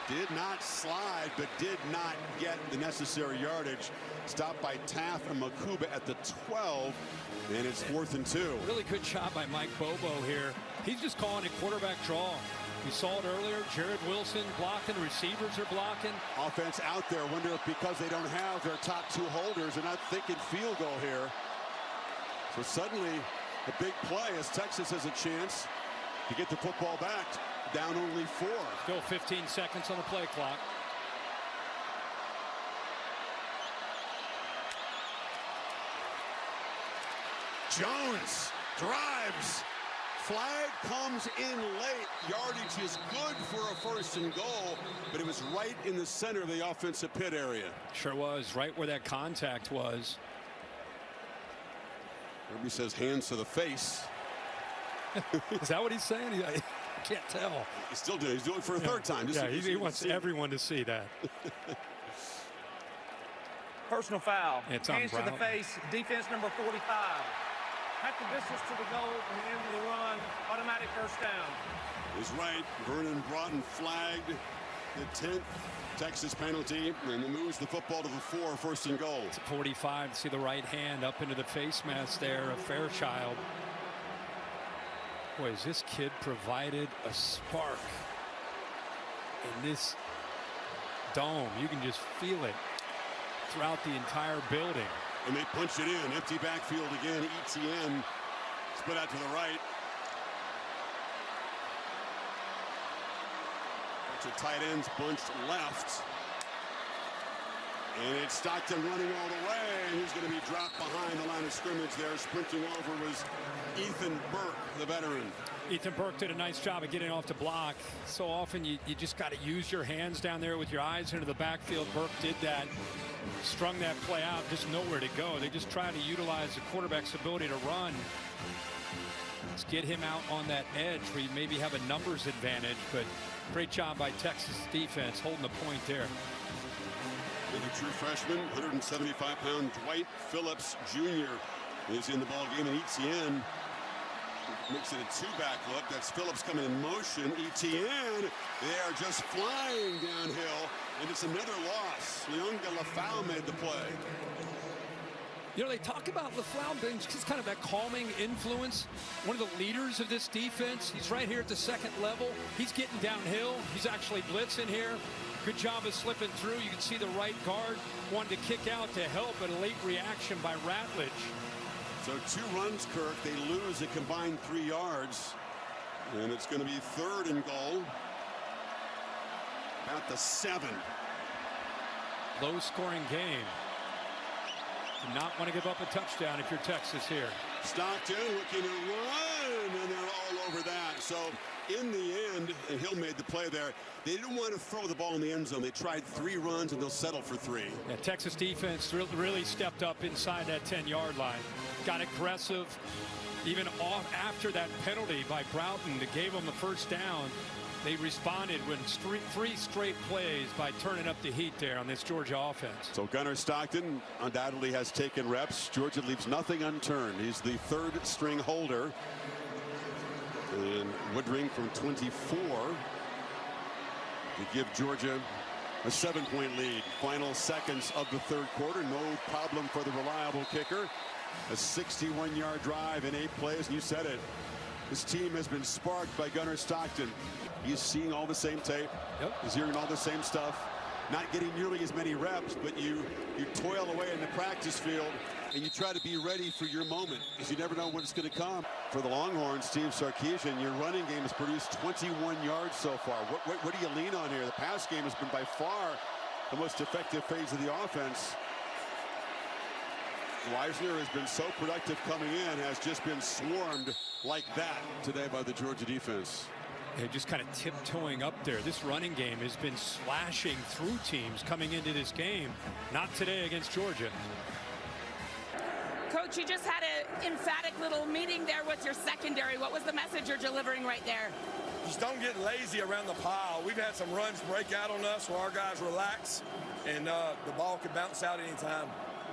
did not slide, but did not get the necessary yardage. Stopped by Taft and Makuba at the 12, and it's 4th and 2.
Really good job by Mike Bobo here. He's just calling a quarterback draw. We saw it earlier. Jared Wilson blocking. The receivers are blocking.
Offense out there. Wonder if because they don't have their top 2 holders, they're not thinking field goal here. So suddenly, a big play as Texas has a chance to get the football back. Down only 4.
Still 15 seconds on the play clock.
Jones drives. Flag comes in late. Yardage is good for a 1st and goal, but it was right in the center of the offensive pit area.
Sure was, right where that contact was.
Kirby says hands to the face.
Is that what he's saying? I can't tell.
He's still doing it. He's doing it for a 3rd time.
Yeah, he wants everyone to see that.
Personal foul.
It's on
hands
Brown.
to the face. Defense number 45. At the distance to the goal and the end of the run. Automatic 1st down.
He's right. Vernon Broughton flagged the 10th Texas penalty, and it moves the football to the 4, 1st and goal.
It's 45. See the right hand up into the face mask there of Fairchild. Boy, has this kid provided a spark in this dome. You can just feel it throughout the entire building.
And they punch it in. Empty backfield again. Etienne split out to the right. Bunch of tight ends bunched left. And it's Stockton running all the way. He's going to be dropped behind the line of scrimmage there. Sprinting over was Ethan Burke, the veteran.
Ethan Burke did a nice job of getting off the block. So often you just got to use your hands down there with your eyes into the backfield. Burke did that. Strung that play out, just nowhere to go. They just try to utilize the quarterback's ability to run. Let's get him out on that edge where you maybe have a numbers advantage, but great job by Texas defense holding the point there.
And the true freshman, 175-pound Dwight Phillips Jr. is in the ball game, and Etienne makes it a 2-back look. That's Phillips coming in motion. Etienne, they are just flying downhill, and it's another loss. Leonga Lafau made the play.
You know, they talk about Lafau being just kind of that calming influence. One of the leaders of this defense. He's right here at the 2nd level. He's getting downhill. He's actually blitzing here. Good job of slipping through. You can see the right guard wanted to kick out to help, but a late reaction by Ratledge.
So 2 runs, Kirk. They lose a combined 3 yards. And it's going to be 3rd and goal. About the 7.
Low-scoring game. Do not want to give up a touchdown if you're Texas here.
Stockton looking to run, and they're all over that. So in the end, and Hill made the play there, they didn't want to throw the ball in the end zone. They tried 3 runs, and they'll settle for 3.
Yeah, Texas defense really stepped up inside that 10-yard line. Got aggressive, even off after that penalty by Broughton that gave them the first down. They responded with 3 straight plays by turning up the heat there on this Georgia offense.
So Gunnar Stockton undoubtedly has taken reps. Georgia leaves nothing unturned. He's the 3rd string holder. And Woodring from 24 to give Georgia a 7-point lead. Final seconds of the 3rd quarter. No problem for the reliable kicker. A 61-yard drive in 8 plays. And you said it. This team has been sparked by Gunnar Stockton. He's seeing all the same tape.
Yep.
He's hearing all the same stuff. Not getting nearly as many reps, but you toil away in the practice field and you try to be ready for your moment, because you never know when it's going to come. For the Longhorns, Steve Sarkisian, your running game has produced 21 yards so far. What do you lean on here? The pass game has been by far the most effective phase of the offense. Weisner has been so productive coming in, has just been swarmed like that today by the Georgia defense.
They're just kind of tiptoeing up there. This running game has been slashing through teams coming into this game. Not today against Georgia.
Coach, you just had an emphatic little meeting there with your secondary. What was the message you're delivering right there?
Just don't get lazy around the pile. We've had some runs break out on us where our guys relax, and the ball could bounce out anytime.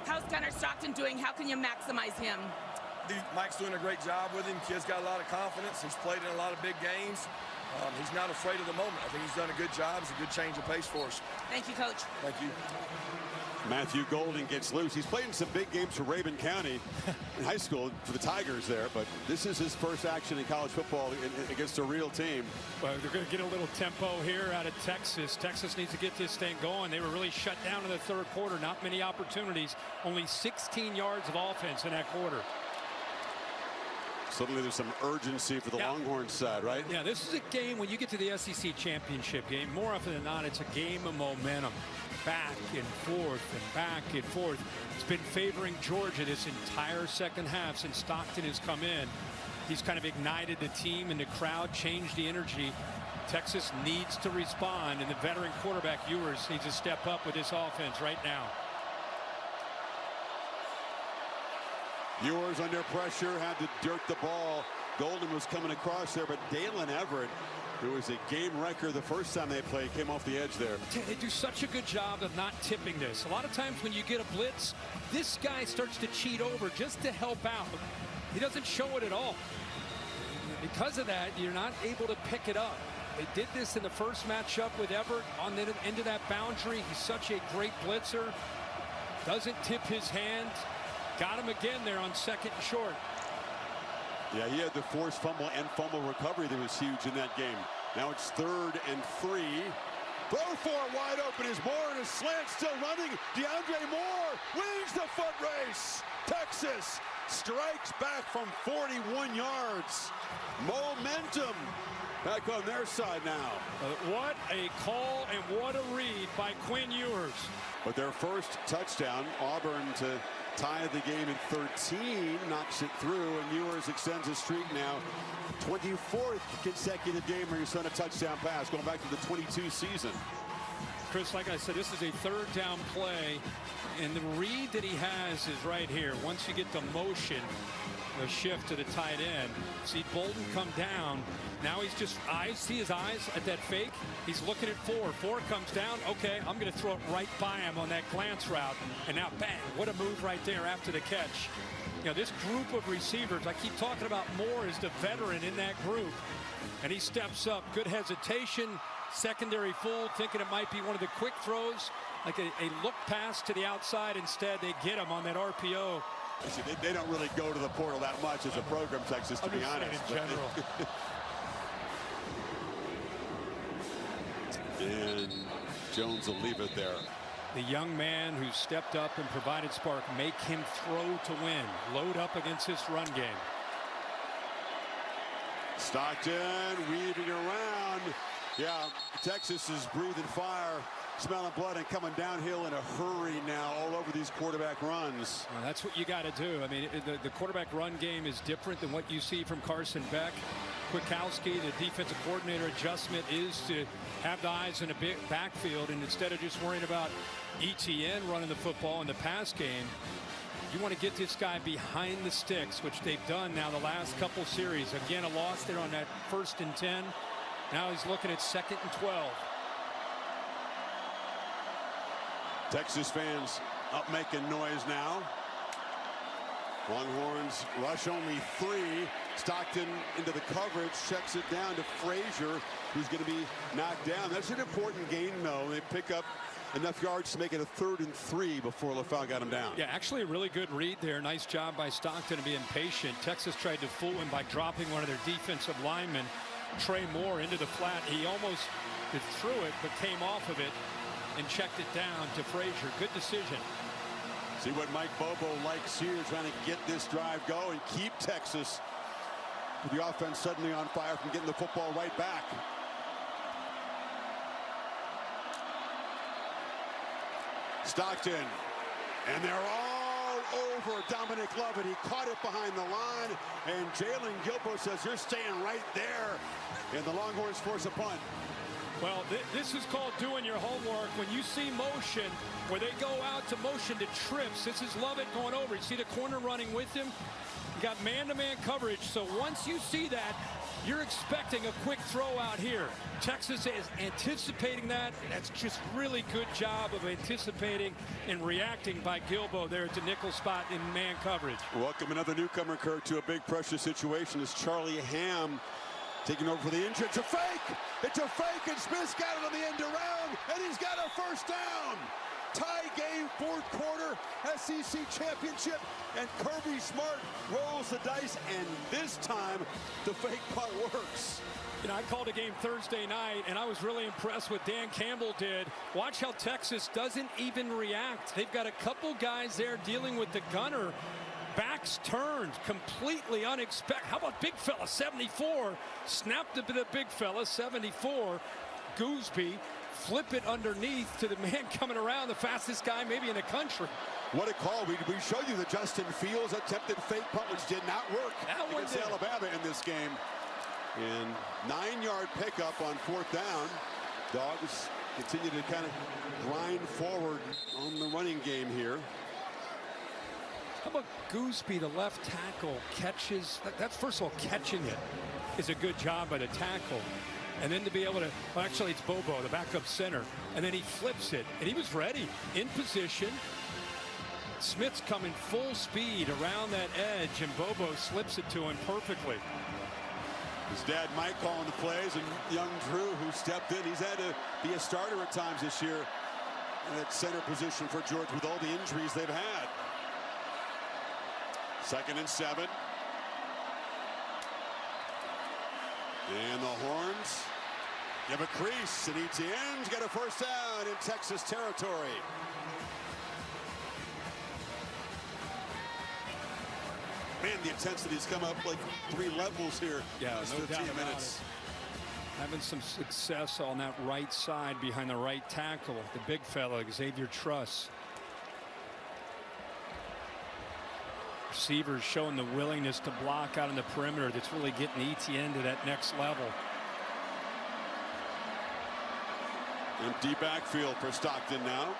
How's Gunnar Stockton doing? How can you maximize him?
Mike's doing a great job with him. Kid's got a lot of confidence. He's played in a lot of big games. He's not afraid of the moment. I think he's done a good job. It's a good change of pace for us.
Thank you, Coach.
Thank you.
Matthew Golden gets loose. He's played in some big games for Rabun County in high school for the Tigers there, but this is his first action in college football against a real team.
Well, they're going to get a little tempo here out of Texas. Texas needs to get this thing going. They were really shut down in the 3rd quarter. Not many opportunities. Only 16 yards of offense in that quarter.
Suddenly there's some urgency for the Longhorns side, right?
Yeah, this is a game when you get to the SEC championship game, more often than not, it's a game of momentum. Back and forth and back and forth. It's been favoring Georgia this entire second half since Stockton has come in. He's kind of ignited the team and the crowd, changed the energy. Texas needs to respond, and the veteran quarterback Ewers needs to step up with this offense right now.
Ewers under pressure, had to dirt the ball. Golden was coming across there, but Dalen Everett, who was a game wrecker the first time they played, came off the edge there.
They do such a good job of not tipping this. A lot of times when you get a blitz, this guy starts to cheat over just to help out. He doesn't show it at all. Because of that, you're not able to pick it up. They did this in the first matchup with Everett on the end of that boundary. He's such a great blitzer. Doesn't tip his hand. Got him again there on 2nd and short.
Yeah, he had the forced fumble and fumble recovery that was huge in that game. Now it's 3rd and 3. Throw for it wide open is Moore in a slant, still running. DeAndre Moore wins the foot race. Texas strikes back from 41 yards. Momentum back on their side now.
What a call and what a read by Quinn Ewers.
But their first touchdown, Auburn to tie the game in 13, knocks it through, and Ewers extends his streak now. 24th consecutive game where he's on a touchdown pass, going back to the 22 season.
Chris, like I said, this is a 3rd down play, and the read that he has is right here. Once you get the motion, the shift to the tight end. See Bolden come down. Now he's just see his eyes at that fake. He's looking at 4. 4 comes down. Okay, I'm going to throw it right by him on that glance route. And now, bang, what a move right there after the catch. You know, this group of receivers, I keep talking about Moore as the veteran in that group. And he steps up. Good hesitation. Secondary fool, thinking it might be one of the quick throws, like a look pass to the outside. Instead, they get him on that RPO.
They don't really go to the portal that much as a program, Texas, to be honest.
In general.
And Jones will leave it there.
The young man who stepped up and provided spark, make him throw to win. Load up against this run game.
Stockton weaving around. Yeah, Texas is breathing fire smelling blood and coming downhill in a hurry now all over these quarterback runs.
Well, that's what you got to do. I mean, the quarterback run game is different than what you see from Carson Beck. Kwiatkowski, the defensive coordinator adjustment is to have the eyes in a big backfield, and instead of just worrying about ETN running the football in the pass game, you want to get this guy behind the sticks, which they've done now the last couple series. Again, a loss there on that 1st and 10. Now he's looking at 2nd and 12.
Texas fans up making noise now. Longhorns rush only 3. Stockton into the coverage, checks it down to Frazier, who's going to be knocked down. That's an important gain, though. They pick up enough yards to make it a 3rd and 3 before LaFell got him down.
Yeah, actually a really good read there. Nice job by Stockton to be impatient. Texas tried to fool him by dropping one of their defensive linemen, Trey Moore, into the flat. He almost threw it, but came off of it and checked it down to Frazier. Good decision.
See what Mike Bobo likes here, trying to get this drive going, keep Texas with the offense suddenly on fire from getting the football right back. Stockton, and they're all over Dominic Lovett. He caught it behind the line, and Jalen Gilbo says, "You're staying right there," and the Longhorns force a punt.
Well, this is called doing your homework. When you see motion, where they go out to motion to trips, this is Lovett going over. You see the corner running with him? You got man-to-man coverage, so once you see that, you're expecting a quick throw out here. Texas is anticipating that. That's just really good job of anticipating and reacting by Gilbo there at the nickel spot in man coverage.
Welcome another newcomer, Kirk, to a big pressure situation as Charlie Ham taking over for the injured. It's a fake! It's a fake, and Smith's got it on the end around, and he's got a 1st down. Tie game, 4th quarter, SEC championship, and Kirby Smart rolls the dice, and this time the fake punt works.
You know, I called a game Thursday night, and I was really impressed with Dan Campbell did. Watch how Texas doesn't even react. They've got a couple guys there dealing with the gunner. Backs turned, completely unexpected. How about big fella, 74? Snapped it to the big fella, 74. Gooseby, flip it underneath to the man coming around, the fastest guy maybe in the country.
What a call. We showed you the Justin Fields attempted fake punt, which did not work against Alabama in this game. And 9-yard pickup on 4th down. Dogs continue to kind of grind forward on the running game here.
How about Gooseby, the left tackle, catches? That's, first of all, catching it is a good job by the tackle. And then to be able to, well, actually it's Bobo, the backup center. And then he flips it, and he was ready, in position. Smith's coming full speed around that edge, and Bobo slips it to him perfectly.
His dad Mike calling the plays, and young Drew, who stepped in. He's had to be a starter at times this year in that center position for Georgia with all the injuries they've had. 2nd and 7. And the Horns give a crease, and Etienne's got a 1st down in Texas territory. Man, the intensity's come up like 3 levels here.
Yeah,
in
no
15
doubt
minutes.
Having some success on that right side behind the right tackle. The big fella, Xavier Truss. Receivers showing the willingness to block out on the perimeter. That's really getting ETN to that next level.
Empty backfield for Stockton now.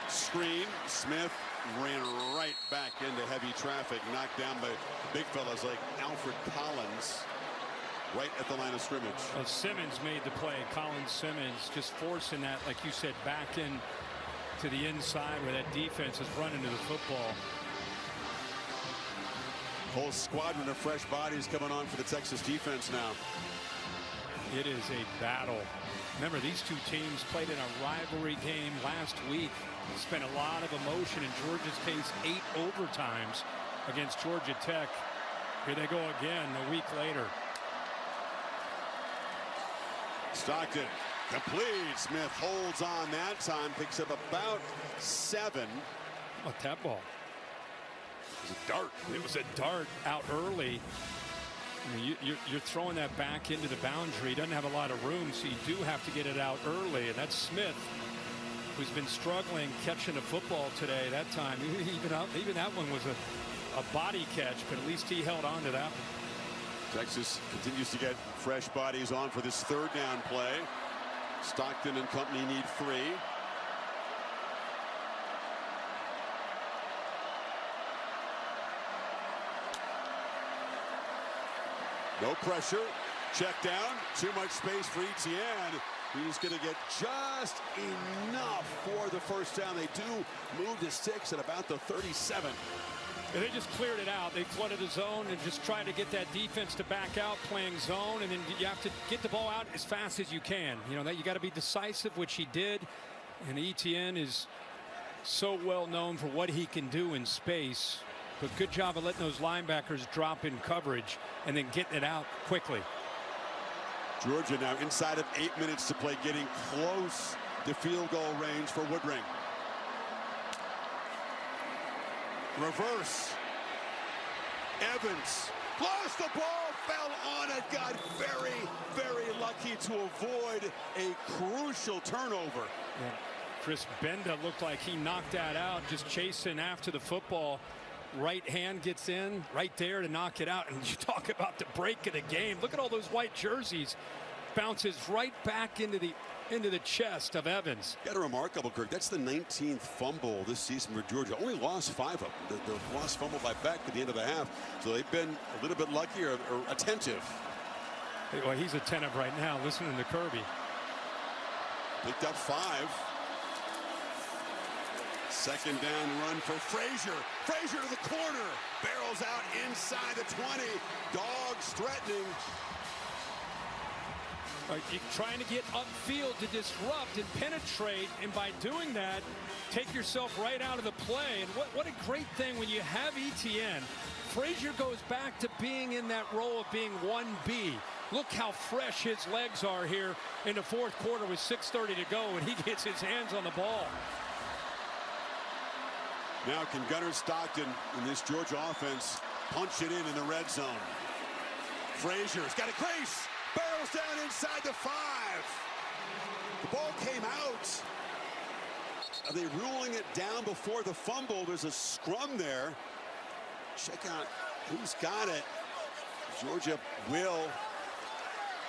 Screen. Smith ran right back into heavy traffic, knocked down by big fellas like Alfred Collins right at the line of scrimmage.
Well, Simmons made the play. Colin Simmons just forcing that, like you said, back in to the inside where that defense is running to the football.
Whole squadron of fresh bodies coming on for the Texas defense now.
It is a battle. Remember, these two teams played in a rivalry game last week. Spent a lot of emotion, in Georgia's case 8 overtimes against Georgia Tech. Here they go again a week later.
Stockton complete. Smith holds on that time, picks up about 7.
Oh, that ball.
It was a dart.
It was a dart out early. I mean, you're throwing that back into the boundary. He doesn't have a lot of room, so you do have to get it out early. And that's Smith, who's been struggling catching the football today. That time, even that one was a body catch, but at least he held on to that one.
Texas continues to get fresh bodies on for this third down play. Stockton and company need 3. No pressure. Check down. Too much space for Etienne. He's going to get just enough for the first down. They do move to 6 at about the 37.
And they just cleared it out. They flooded the zone and just tried to get that defense to back out playing zone. And then you have to get the ball out as fast as you can. You know, that you got to be decisive, which he did. And Etienne is so well known for what he can do in space. But good job of letting those linebackers drop in coverage and then getting it out quickly.
Georgia now inside of 8 minutes to play, getting close to field goal range for Woodring. Reverse. Evans lost the ball, fell on it, got very, very lucky to avoid a crucial turnover.
Yeah. Chris Benda looked like he knocked that out, just chasing after the football. Right hand gets in right there to knock it out. And you talk about the break of the game. Look at all those white jerseys. Bounces right back into the chest of Evans.
Got a remarkable, Kirk. That's the 19th fumble this season for Georgia. Only lost 5 of them. The lost fumble by Beck at the end of the half. So they've been a little bit lucky or attentive.
Well, he's attentive right now, listening to Kirby.
Picked up 5. Second down run for Frazier. Frazier to the corner. Barrels out inside the 20. Dogs threatening.
You're trying to get upfield to disrupt and penetrate, and by doing that, take yourself right out of the play. And what a great thing when you have Etienne. Frazier goes back to being in that role of being 1B. Look how fresh his legs are here in the fourth quarter with 6:30 to go, and he gets his hands on the ball.
Now can Gunnar Stockton in this Georgia offense punch it in the red zone? Frazier's got a grace. Barrels down inside the 5. The ball came out. Are they ruling it down before the fumble? There's a scrum there. Check out who's got it. Georgia will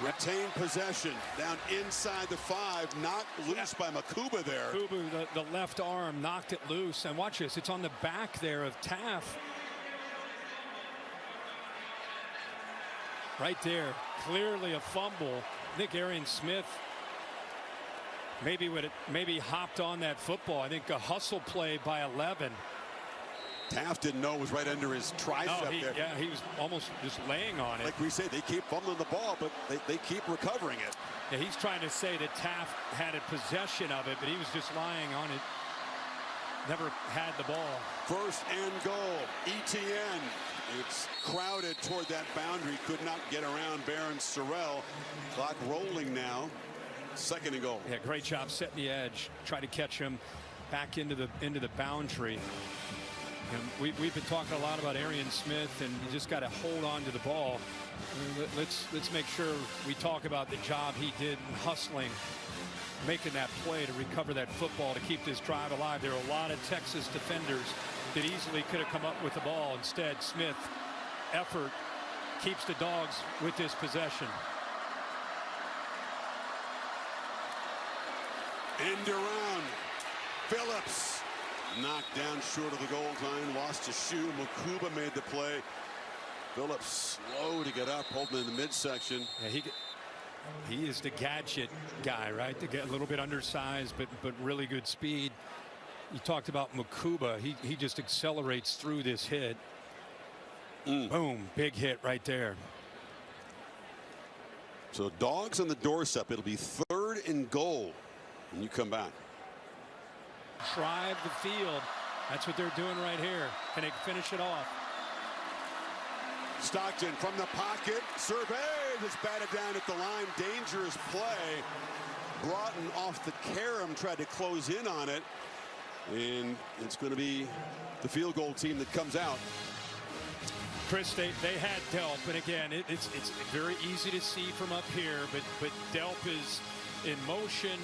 retain possession down inside the 5, knocked loose by Makuba there.
Makuba, the left arm, knocked it loose. And watch this, it's on the back there of Taff. Right there, clearly a fumble. I think Arian Smith maybe hopped on that football. I think a hustle play by 11.
Taft didn't know it was right under his tricep there.
Yeah, he was almost just laying on it.
Like we say, they keep fumbling the ball, but they keep recovering it.
Yeah, he's trying to say that Taft had a possession of it, but he was just lying on it. Never had the ball.
First and goal. Etienne. It's crowded toward that boundary. Could not get around Baron Sorrell. Clock rolling now. Second and goal.
Yeah, great job setting the edge. Try to catch him back into the boundary. And we've been talking a lot about Arian Smith, and you just got to hold on to the ball. Let's make sure we talk about the job he did in hustling, making that play to recover that football to keep this drive alive. There are a lot of Texas defenders that easily could have come up with the ball. Instead, Smith effort keeps the Dogs with this possession.
End around. Phillips knocked down short of the goal line, lost a shoe. Makuba made the play. Phillips slow to get up, holding in the midsection.
Yeah, he is the gadget guy, right? To get a little bit undersized, but really good speed. You talked about Makuba. He just accelerates through this hit. Boom, big hit right there.
So Dogs on the doorstep. It'll be 3rd and goal when you come back.
Drive the field. That's what they're doing right here. Can they finish it off?
Stockton from the pocket. Surveys. It's batted down at the line. Dangerous play. Broughton off the carom, tried to close in on it. And it's going to be the field goal team that comes out.
Chris, they had Delp, and again, it's very easy to see from up here, but Delp is in motion,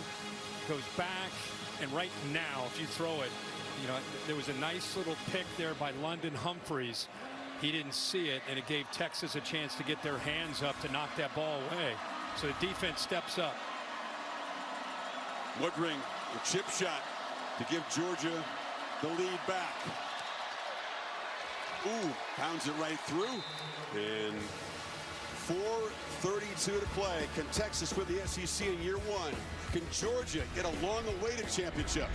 goes back, and right now, if you throw it, you know, there was a nice little pick there by London Humphreys. He didn't see it, and it gave Texas a chance to get their hands up to knock that ball away. So the defense steps up.
Woodring, a chip shot to give Georgia the lead back. Ooh, pounds it right through. And 4:32 to play. Can Texas win the SEC in year one? Can Georgia get a long-awaited championship?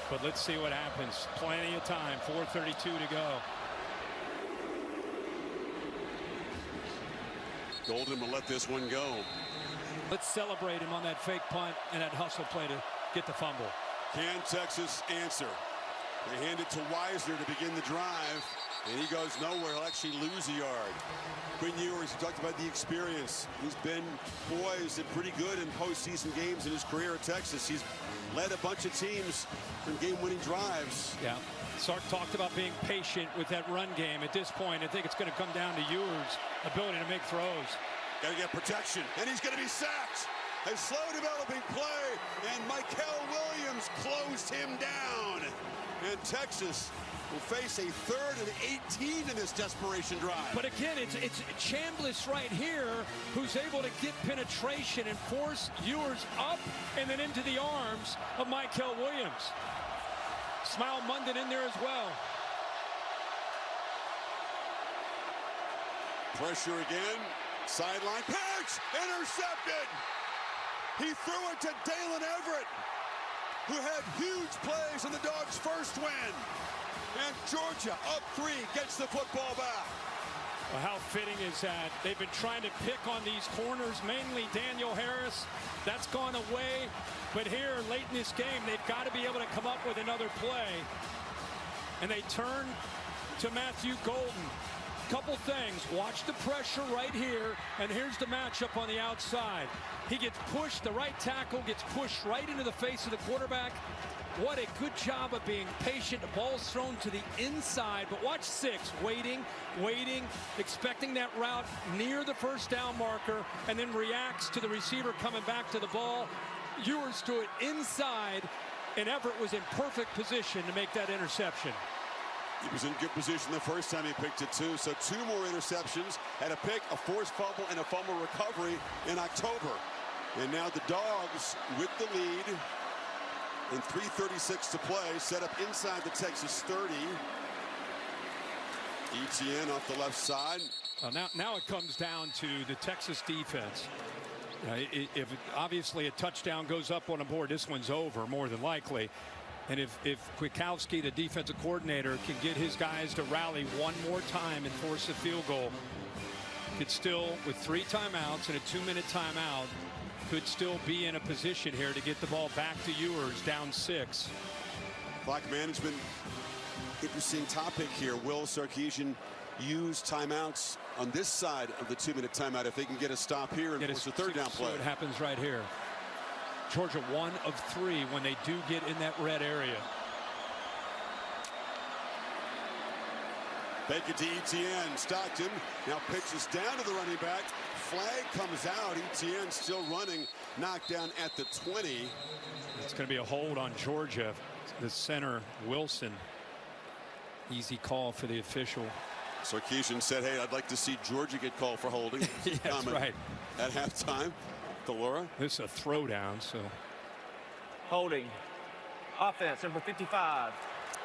But let's see what happens. Plenty of time. 4:32 to go.
Golden will let this one go.
Let's celebrate him on that fake punt and that hustle play to get the fumble.
Can Texas answer? They hand it to Wisner to begin the drive, and he goes nowhere. He'll actually lose a yard. Quinn Ewers, he talked about the experience. He's been poised and pretty good in postseason games in his career at Texas. He's led a bunch of teams in game-winning drives.
Yeah. Sark talked about being patient with that run game. At this point, I think it's going to come down to Ewers' ability to make throws.
Got to get protection, and he's going to be sacked. A slow developing play, and Mykel Williams closed him down. And Texas will face a 3rd and 18 in this desperation drive.
But again, it's Chambliss right here who's able to get penetration and force Ewers up and then into the arms of Mykel Williams. Smile Munden in there as well.
Pressure again. Sideline pitch! Intercepted! He threw it to Dalen Everett, who had huge plays in the Dogs' first win. And Georgia, up 3, gets the football back.
Well, how fitting is that? They've been trying to pick on these corners, mainly Daniel Harris. That's gone away. But here, late in this game, they've got to be able to come up with another play. And they turn to Matthew Golden. Couple things. Watch the pressure right here. And here's the matchup on the outside. He gets pushed. The right tackle gets pushed right into the face of the quarterback. What a good job of being patient. The ball's thrown to the inside. But watch 6. Waiting, expecting that route near the first down marker, and then reacts to the receiver coming back to the ball. Ewers threw it inside, and Everett was in perfect position to make that interception.
He was in good position the first time he picked it too. So 2 more interceptions, had a pick, a forced fumble, and a fumble recovery in October. And now the Dogs with the lead. And 3:36 to play, set up inside the Texas 30. Etienne off the left side.
Well, now it comes down to the Texas defense. If obviously a touchdown goes up on a board, this one's over more than likely. And if Kwiatkowski, the defensive coordinator, can get his guys to rally one more time and force a field goal, could still, with 3 timeouts and a 2-minute timeout, could still be in a position here to get the ball back to Ewers, down 6.
Clock management, interesting topic here. Will Sarkisian use timeouts on this side of the 2-minute timeout if they can get a stop here and force a 3rd down play?
See what happens right here. Georgia 1 of 3 when they do get in that red area.
Fake it to Etienne. Stockton now pitches down to the running back. Flag comes out. Etienne still running. Knocked down at the 20.
It's going to be a hold on Georgia. The center, Wilson. Easy call for the official.
Sarkisian said, hey, I'd like to see Georgia get called for holding.
Yeah, that's right.
At halftime. Delora.
This is a throwdown, so.
Holding. Offense, number 55.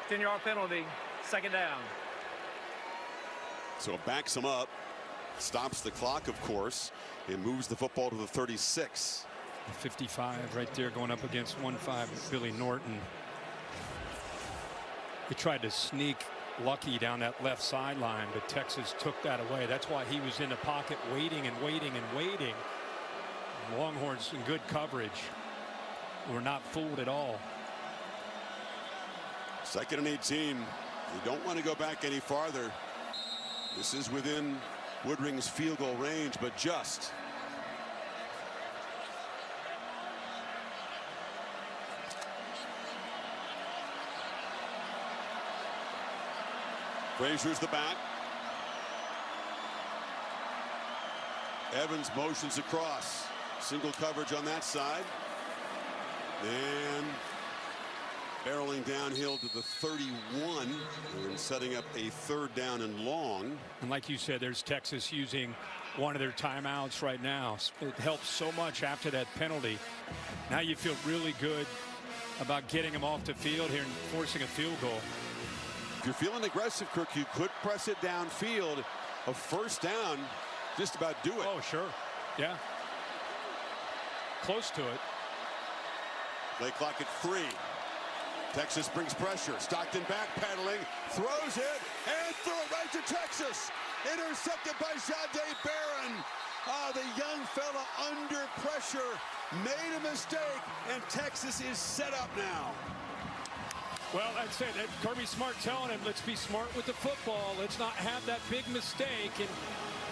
10-yard penalty. 2nd down.
So it backs him up. Stops the clock, of course, and moves the football to the 36.
55 right there going up against 1-5 Billy Norton. He tried to sneak Lucky down that left sideline, but Texas took that away. That's why he was in the pocket waiting and waiting and waiting. Longhorns in good coverage. We're not fooled at all.
2nd and 18. You don't want to go back any farther. This is within Woodring's field goal range, but just. Frazier's the back. Evans motions across. Single coverage on that side. And barreling downhill to the 31 and setting up a 3rd down and long.
And like you said, there's Texas using one of their timeouts right now. It helps so much after that penalty. Now you feel really good about getting them off the field here and forcing a field goal.
If you're feeling aggressive, Kirk, you could press it downfield. A 1st down, just about do it.
Oh, sure. Yeah. Close to it.
Play clock at 3. Texas brings pressure. Stockton backpedaling, throws it, and threw it right to Texas. Intercepted by Jahdae Barron. The young fella under pressure made a mistake, and Texas is set up now.
Well, that's it. Kirby Smart telling him, let's be smart with the football. Let's not have that big mistake. And,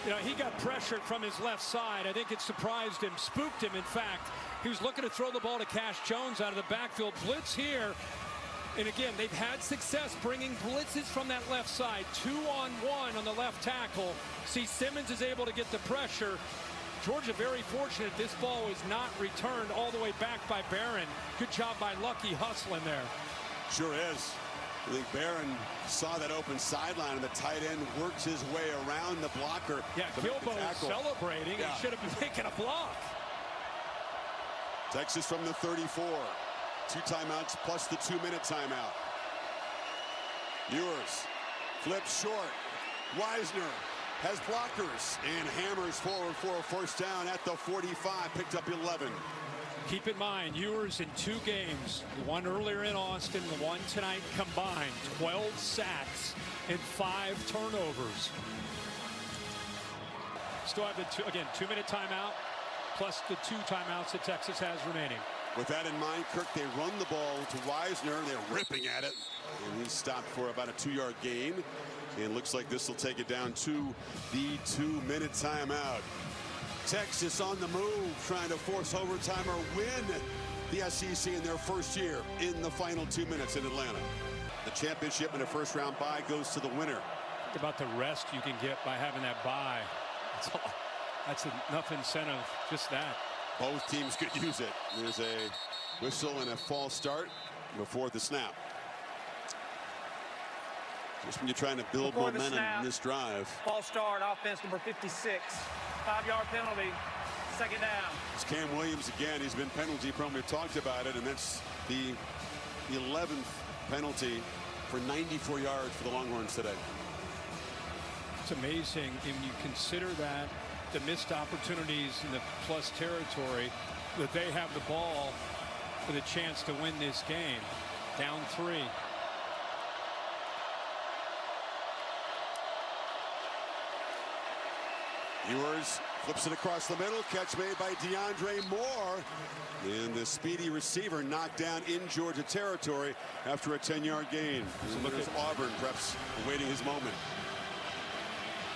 you know, he got pressured from his left side. I think it surprised him, spooked him, in fact. He was looking to throw the ball to Cash Jones out of the backfield. Blitz here. And again, they've had success bringing blitzes from that left side. 2-on-1 on the left tackle. See, Simmons is able to get the pressure. Georgia very fortunate this ball was not returned all the way back by Barron. Good job by Lucky hustling there.
Sure is. I think Barron saw that open sideline, and the tight end works his way around the blocker.
Yeah, Gilbo celebrating.
Yeah.
He should have been making a block.
Texas from the 34. 2 timeouts plus the 2-minute timeout. Ewers flips short. Wisner has blockers and hammers forward for a 1st down at the 45. Picked up 11.
Keep in mind, Ewers in 2 games. The one earlier in Austin, the one tonight combined. 12 sacks and 5 turnovers. Still have the 2-minute timeout plus the 2 timeouts that Texas has remaining.
With that in mind, Kirk, they run the ball to Wisner. They're ripping at it. And he's stopped for about a 2-yard gain. And looks like this will take it down to the 2-minute timeout. Texas on the move, trying to force overtime or win the SEC in their 1st year in the final 2 minutes in Atlanta. The championship and a 1st-round bye goes to the winner.
Think about the rest you can get by having that bye. That's enough incentive, just that.
Both teams could use it. There's a whistle and a false start before the snap. Just when you're trying to build momentum in this drive.
False start, offense number 56. 5-yard penalty, 2nd down.
It's Cam Williams again. He's been penalty prone. We've talked about it, and that's the 11th penalty for 94 yards for the Longhorns today.
It's amazing when you consider that the missed opportunities in the plus territory, that they have the ball with a chance to win this game. Down 3.
Ewers flips it across the middle. Catch made by DeAndre Moore. And the speedy receiver knocked down in Georgia territory after a 10-yard gain. Look at Auburn, perhaps awaiting his moment.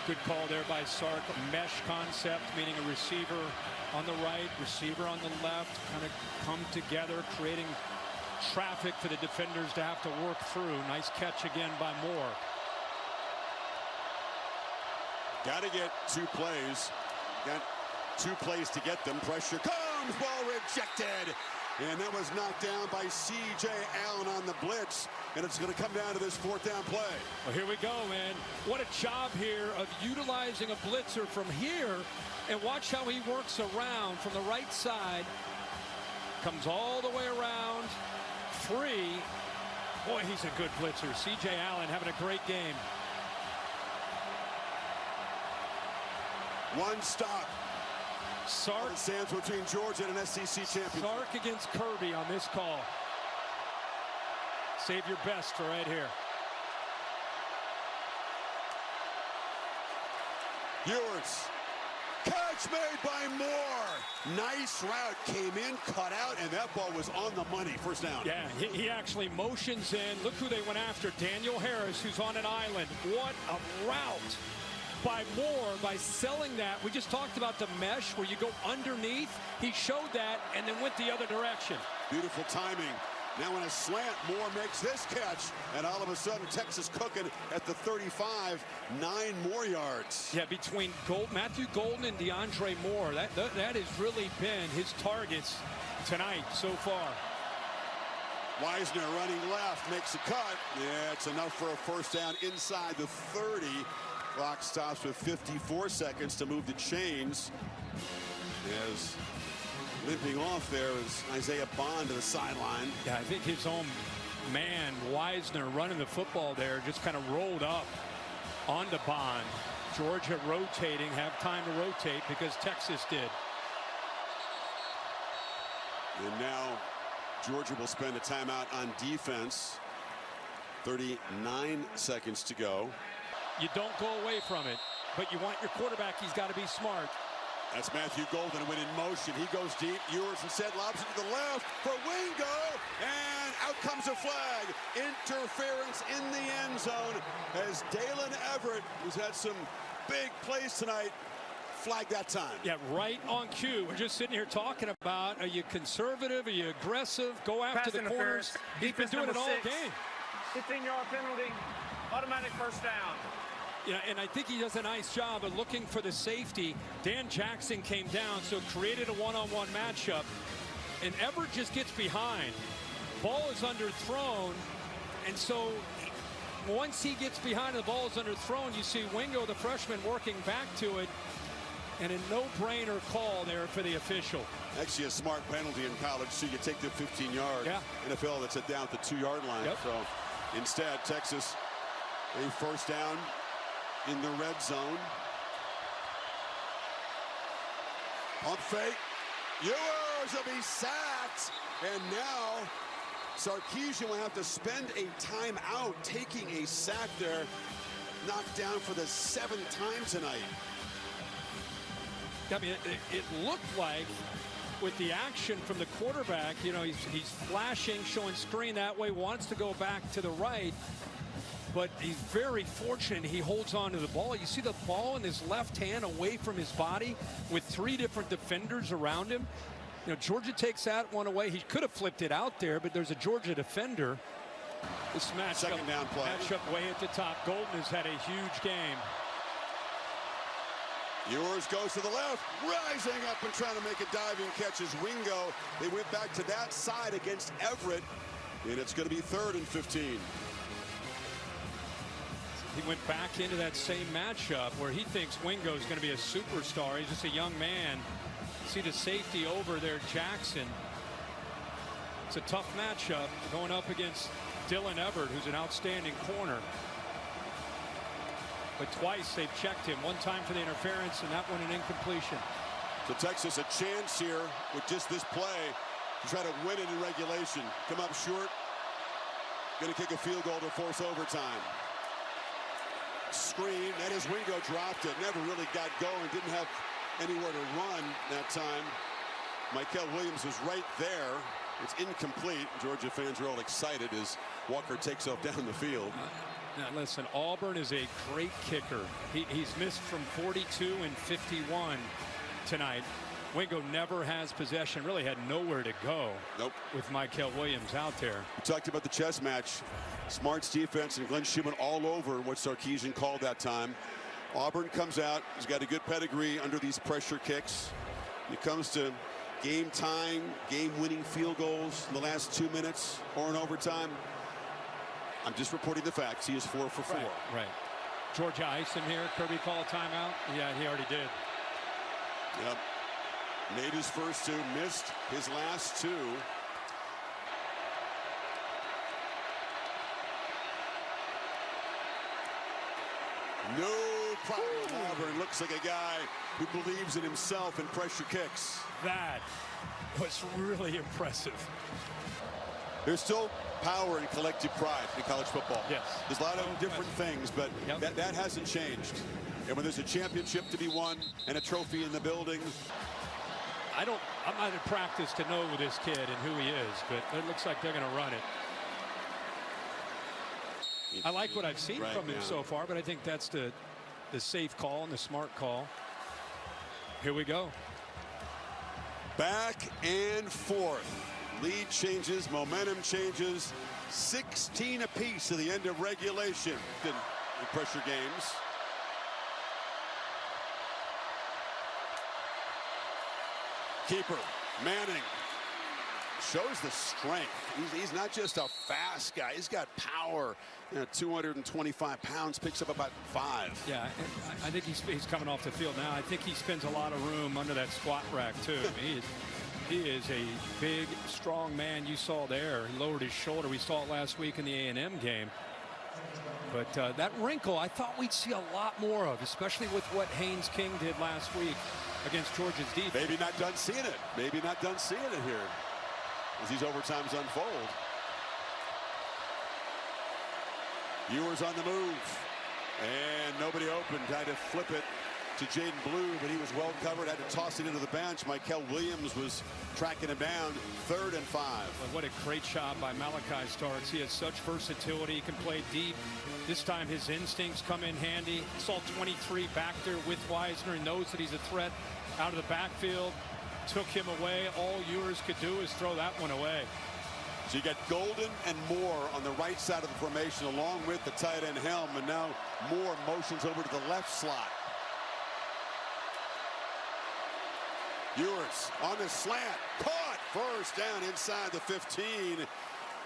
Good call there by Sark. Mesh concept, meaning a receiver on the right, receiver on the left, kind of come together, creating traffic for the defenders to have to work through. Nice catch again by Moore.
Got to get 2 plays. Got 2 plays to get them. Pressure comes. Ball rejected. And that was knocked down by C.J. Allen on the blitz. And it's going to come down to this 4th down play.
Well, here we go, man. What a job here of utilizing a blitzer from here. And watch how he works around from the right side. Comes all the way around. 3. Boy, he's a good blitzer. C.J. Allen having a great game.
1 stop.
Sark
stands between Georgia and an SEC champion.
Sark against Kirby on this call. Save your best for right here.
Ewers. Catch made by Moore. Nice route. Came in, cut out, and that ball was on the money. 1st down.
Yeah, he actually motions in. Look who they went after. Daniel Harris, who's on an island. What a route by Moore by selling that. We just talked about the mesh where you go underneath. He showed that and then went the other direction.
Beautiful timing Now in a slant, Moore makes this catch, and all of a sudden Texas cooking at the 35, 9 more yards.
Yeah, between Matthew Golden and DeAndre Moore, that has really been his targets tonight so far.
Wisner running left, makes a cut. Yeah, it's enough for a first down inside the 30. Clock stops with 54 seconds to move the chains. As limping off there is Isaiah Bond to the sideline.
Yeah, I think his own man, Wisner, running the football there, just kind of rolled up onto Bond. Georgia rotating, have time to rotate because Texas did.
And now Georgia will spend a timeout on defense. 39 seconds to go.
You don't go away from it, but you want your quarterback, he's got to be smart.
That's Matthew Golden when in motion. He goes deep. Ewers instead lobs it to the left for Wingo. And out comes a flag. Interference in the end zone as Dalen Everett, who's had some big plays tonight, flagged that time.
Yeah, right on cue. We're just sitting here talking about, are you conservative? Are you aggressive? Go after the corners. He's been doing it all game.
15-yard penalty, automatic first down.
Yeah, and I think he does a nice job of looking for the safety. Dan Jackson came down, so created a one-on-one matchup. And Everett just gets behind. Ball is underthrown. And so once he gets behind and the ball is underthrown, you see Wingo, the freshman, working back to it. And a no-brainer call there for the official.
Actually a smart penalty in college, so you take the 15-yard.
Yeah.
NFL that's down at the 2-yard line.
Yep.
So instead, Texas, a first down in the red zone. Pump fake. Ewers will be sacked. And now Sarkisian will have to spend a timeout, taking a sack there. Knocked down for the 7th time tonight.
I mean, it looked like with the action from the quarterback, you know, he's flashing, showing screen that way, wants to go back to the right. But he's very fortunate he holds on to the ball. You see the ball in his left hand away from his body with 3 different defenders around him. You know, Georgia takes that one away. He could have flipped it out there, but there's a Georgia defender. This
Second down play.
matchup way at the top. Golden has had a huge game.
Ewers goes to the left, rising up and trying to make a diving catch as Wingo. They went back to that side against Everett, and it's going to be 3rd and 15.
He went back into that same matchup where he thinks Wingo is going to be a superstar. He's just a young man. See the safety over there, Jackson. It's a tough matchup going up against Dylan Everett, who's an outstanding corner. But twice they've checked him. One time for the interference, and that one an incompletion.
So Texas a chance here with just this play to try to win it in regulation. Come up short. Going to kick a field goal to force overtime. Screen, that is Wingo dropped it. Never really got going. Didn't have anywhere to run that time. Michael Williams was right there. It's incomplete. Georgia fans are all excited as Walker takes off down the field.
Now listen, Auburn is a great kicker. He's missed from 42 and 51 tonight. Wingo never has possession, really had nowhere to go.
Nope.
With Michael Williams out there.
We talked about the chess match. Smart's defense and Glenn Schumann all over what Sarkisian called that time. Auburn comes out. He's got a good pedigree under these pressure kicks. When it comes to game time, game-winning field goals in the last 2 minutes or in overtime, I'm just reporting the facts. He is 4 for 4.
Right. Georgia ice him here. Kirby call a timeout. Yeah, he already did.
Yep. Made his first 2, missed his last 2. No problem with Auburn. Looks like a guy who believes in himself in pressure kicks.
That was really impressive.
There's still power and collective pride in college football.
Yes.
There's a lot of different things, but that hasn't changed. And when there's a championship to be won and a trophy in the building.
I'm not in practice to know this kid and who he is, but it looks like they're going to run it. I like what I've seen from him so far, but I think that's the safe call and the smart call. Here we go.
Back and forth. Lead changes, momentum changes. 16 apiece to the end of regulation in pressure games. Keeper Manning shows the strength. He's not just a fast guy. He's got power. 225 pounds, picks up about 5.
Yeah, I think he's coming off the field now. I think he spends a lot of room under that squat rack too. He is a big, strong man. You saw there. He lowered his shoulder. We saw it last week in the A&M game. But that wrinkle, I thought we'd see a lot more of, especially with what Haynes King did last week against Georgia's defense.
Maybe not done seeing it. Maybe not done seeing it here as these overtimes unfold. Ewers on the move. And nobody open. Tried to flip it to Jaden Blue, but he was well covered. Had to toss it into the bench. Michael Williams was tracking him down. 3rd and 5.
Well, what a great job by Malachi Starks. He has such versatility. He can play deep. This time his instincts come in handy. Saw 23 back there with Wisner. He knows that he's a threat out of the backfield. Took him away. All Ewers could do is throw that one away.
So you got Golden and Moore on the right side of the formation along with the tight end Helm, and now Moore motions over to the left slot. Ewers on the slant, caught, first down inside the 15.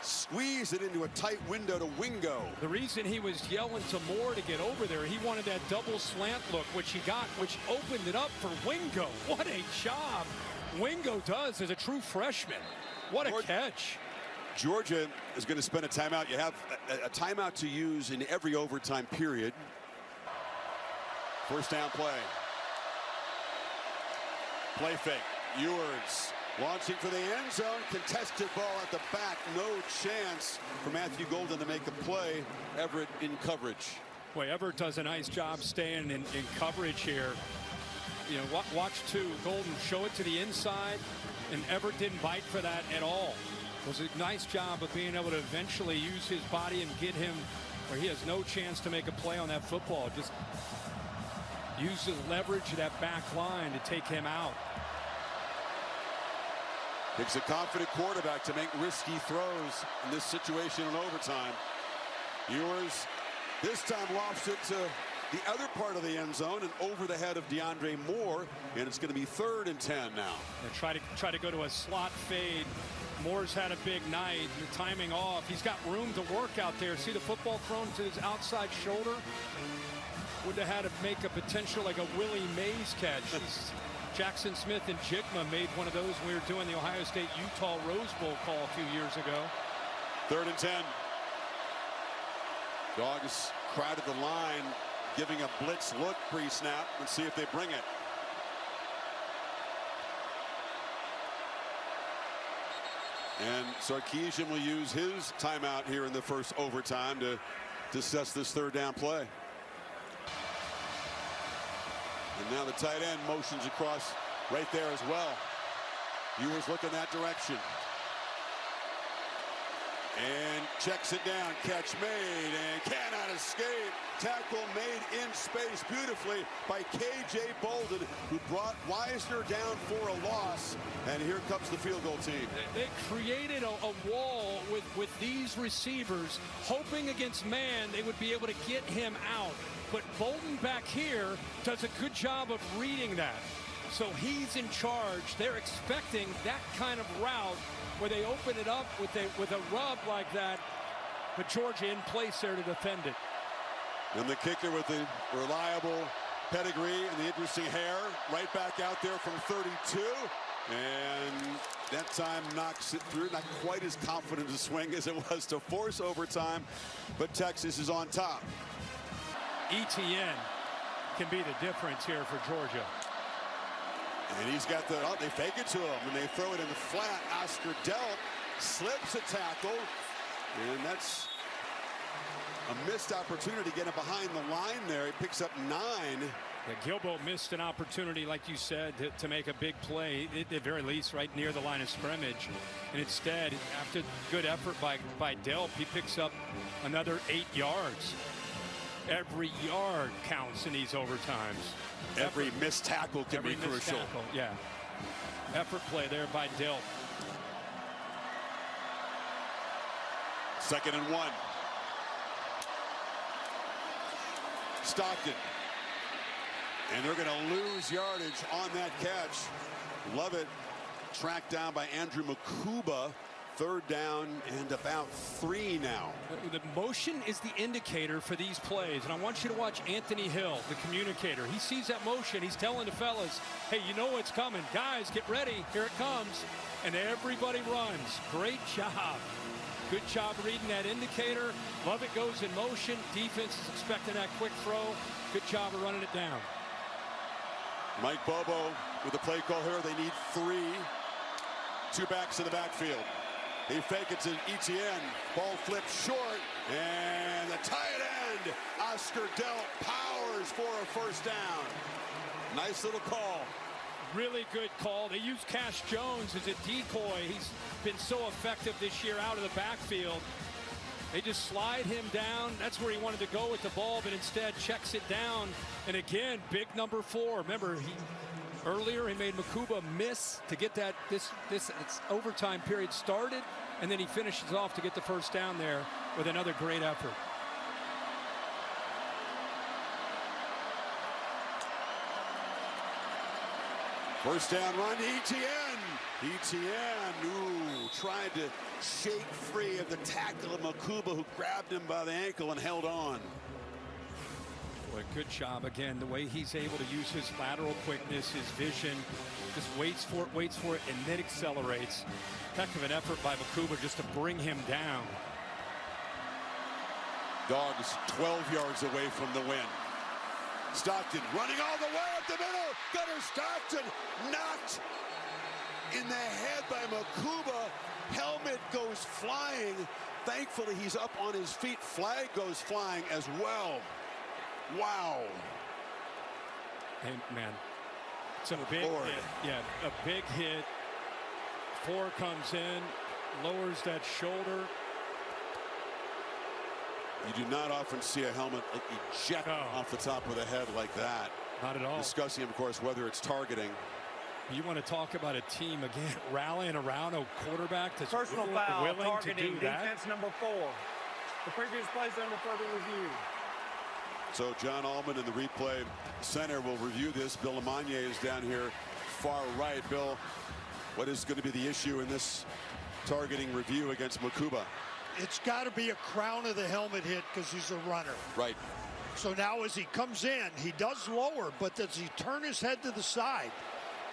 Squeeze it into a tight window to Wingo.
The reason he was yelling to Moore to get over there, he wanted that double slant look, which he got, which opened it up for Wingo. What a job Wingo does as a true freshman. What a catch.
Georgia is going to spend a timeout. You have a timeout to use in every overtime period. First down play. Play fake. Ewers launching for the end zone. Contested ball at the back. No chance for Matthew Golden to make a play. Everett in coverage.
Boy, Everett does a nice job staying in coverage here. You know, watch Golden show it to the inside, and Everett didn't bite for that at all. It was a nice job of being able to eventually use his body and get him where he has no chance to make a play on that football. Just use the leverage of that back line to take him out.
Takes a confident quarterback to make risky throws in this situation in overtime. Ewers this time lofts it to the other part of the end zone and over the head of DeAndre Moore, and it's going to be 3rd and 10 now.
They try to go to a slot fade. Moore's had a big night. The timing off. He's got room to work out there. See the football thrown to his outside shoulder? Would have had to make a potential like a Willie Mays catch. Jackson Smith and Jigma made one of those when we were doing the Ohio State-Utah Rose Bowl call a few years ago.
3rd and 10. Dogs crowded the line, giving a blitz look pre-snap. Let's see if they bring it. And Sarkisian will use his timeout here in the first overtime to discuss this 3rd down play. And now the tight end motions across right there as well. Ewers looking that direction. And checks it down. Catch made and cannot escape. Tackle made in space beautifully by K.J. Bolden, who brought Wisner down for a loss. And here comes the field goal team.
They created a wall with these receivers, hoping against man they would be able to get him out. But Bolden back here does a good job of reading that. So he's in charge. They're expecting that kind of route where they open it up with a rub like that. But Georgia in place there to defend it.
And the kicker with the reliable pedigree and the interesting hair right back out there from 32. And that time knocks it through. Not quite as confident a swing as it was to force overtime, but Texas is on top.
ETN can be the difference here for Georgia.
And he's got they fake it to him and they throw it in the flat. Oscar Delp slips a tackle, and that's a missed opportunity to get him behind the line there. He picks up 9.
Gilbo missed an opportunity, like you said, to make a big play, at the very least, right near the line of scrimmage. And instead, after good effort by Delp, he picks up another 8 yards. Every yard counts in these overtimes.
Every missed tackle can be crucial.
Yeah. Effort play there by Delp.
2nd and 1. Stockton. And they're going to lose yardage on that catch. Lovett tracked down by Andrew Makuba. 3rd down and about 3 now.
The motion is the indicator for these plays, and I want you to watch Anthony Hill, the communicator. He sees that motion. He's telling the fellas, hey, you know what's coming. Guys, get ready. Here it comes. And everybody runs. Great job. Good job reading that indicator. Lovett goes in motion. Defense is expecting that quick throw. Good job of running it down.
Mike Bobo with the play call here. They need 3. 2 backs in the backfield. They fake it to Etienne. Ball flipped short. And the tight end, Oscar Dell, powers for a 1st down. Nice little call.
Really good call. They use Cash Jones as a decoy. He's been so effective this year out of the backfield. They just slide him down. That's where he wanted to go with the ball, but instead checks it down. And again, big number 4. Remember, earlier he made Makuba miss to get that this overtime period started, and then he finishes off to get the 1st down there with another great effort.
First down run, Etienne. Etienne, tried to shake free of the tackle of Makuba, who grabbed him by the ankle and held on.
Boy, good job again. The way he's able to use his lateral quickness, his vision, just waits for it, and then accelerates. Heck of an effort by Makuba just to bring him down.
Dogs 12 yards away from the win. Stockton running all the way up the middle. Gunnar Stockton knocked in the head by Makuba. Helmet goes flying. Thankfully, he's up on his feet. Flag goes flying as well. Wow.
Hey, man, it's a big hit. Yeah, a big hit. 4 comes in, lowers that shoulder.
You do not often see a helmet eject off the top of the head like that.
Not at all.
Discussing, of course, whether it's targeting.
You want to talk about a team, again, rallying around a quarterback that's
personal foul,
willing
targeting,
to do that.
defense number 4. The previous plays under further review.
So John Allman in the replay center will review this. Bill Lamagna is down here far right. Bill, what is going to be the issue in this targeting review against Makuba?
It's got to be a crown of the helmet hit because he's a runner.
Right.
So now as he comes in, he does lower, but does he turn his head to the side?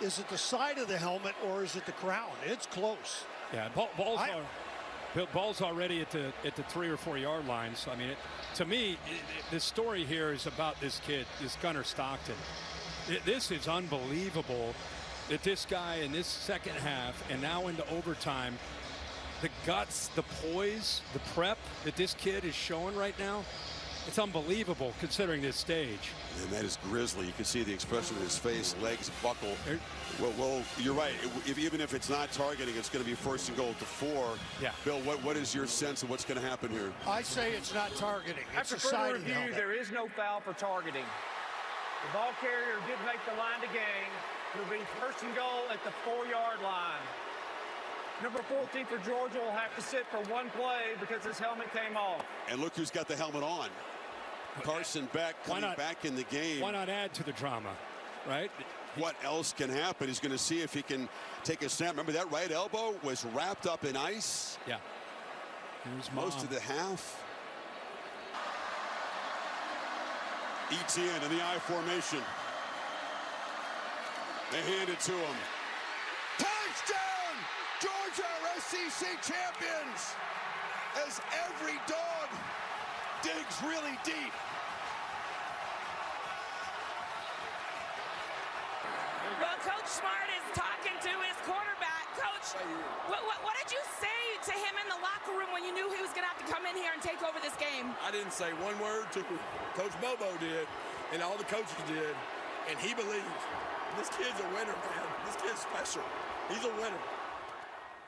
Is it the side of the helmet or is it the crown? It's close.
Yeah, ball's already at the 3 or 4 yard line. So I mean, to me, the story here is about this kid, this Gunnar Stockton. This is unbelievable that this guy in this 2nd half and now into overtime, the guts, the poise, the prep that this kid is showing right now, it's unbelievable considering this stage.
And that is grisly. You can see the expression of his face, legs buckle. Well, you're right. Even if it's not targeting, it's going to be 1st and goal to 4.
Yeah.
Bill, what is your sense of what's going to happen here?
I say it's not targeting. It's
After
the side
further
of the
review,
helmet.
there is no foul for targeting. The ball carrier did make the line to gain. It'll be 1st and goal at the 4-yard line. Number 14 for Georgia will have to sit for 1 play because his helmet came off.
And look who's got the helmet on. Carson Beck coming back in the game.
Why not add to the drama, right?
What else can happen? He's going to see if he can take a snap. Remember that right elbow was wrapped up in ice?
Yeah.
Most of the half. Etienne in the I formation. They hand it to him. Touchdown! Georgia SEC champions! As every dog digs really deep.
Well, Coach Smart is talking to his quarterback. Coach, what did you say to him in the locker room when you knew he was going to have to come in here and take over this game?
I didn't say one word to Coach Bobo did, and all the coaches did, and he believed. This kid's a winner, man. This kid's special. He's a winner.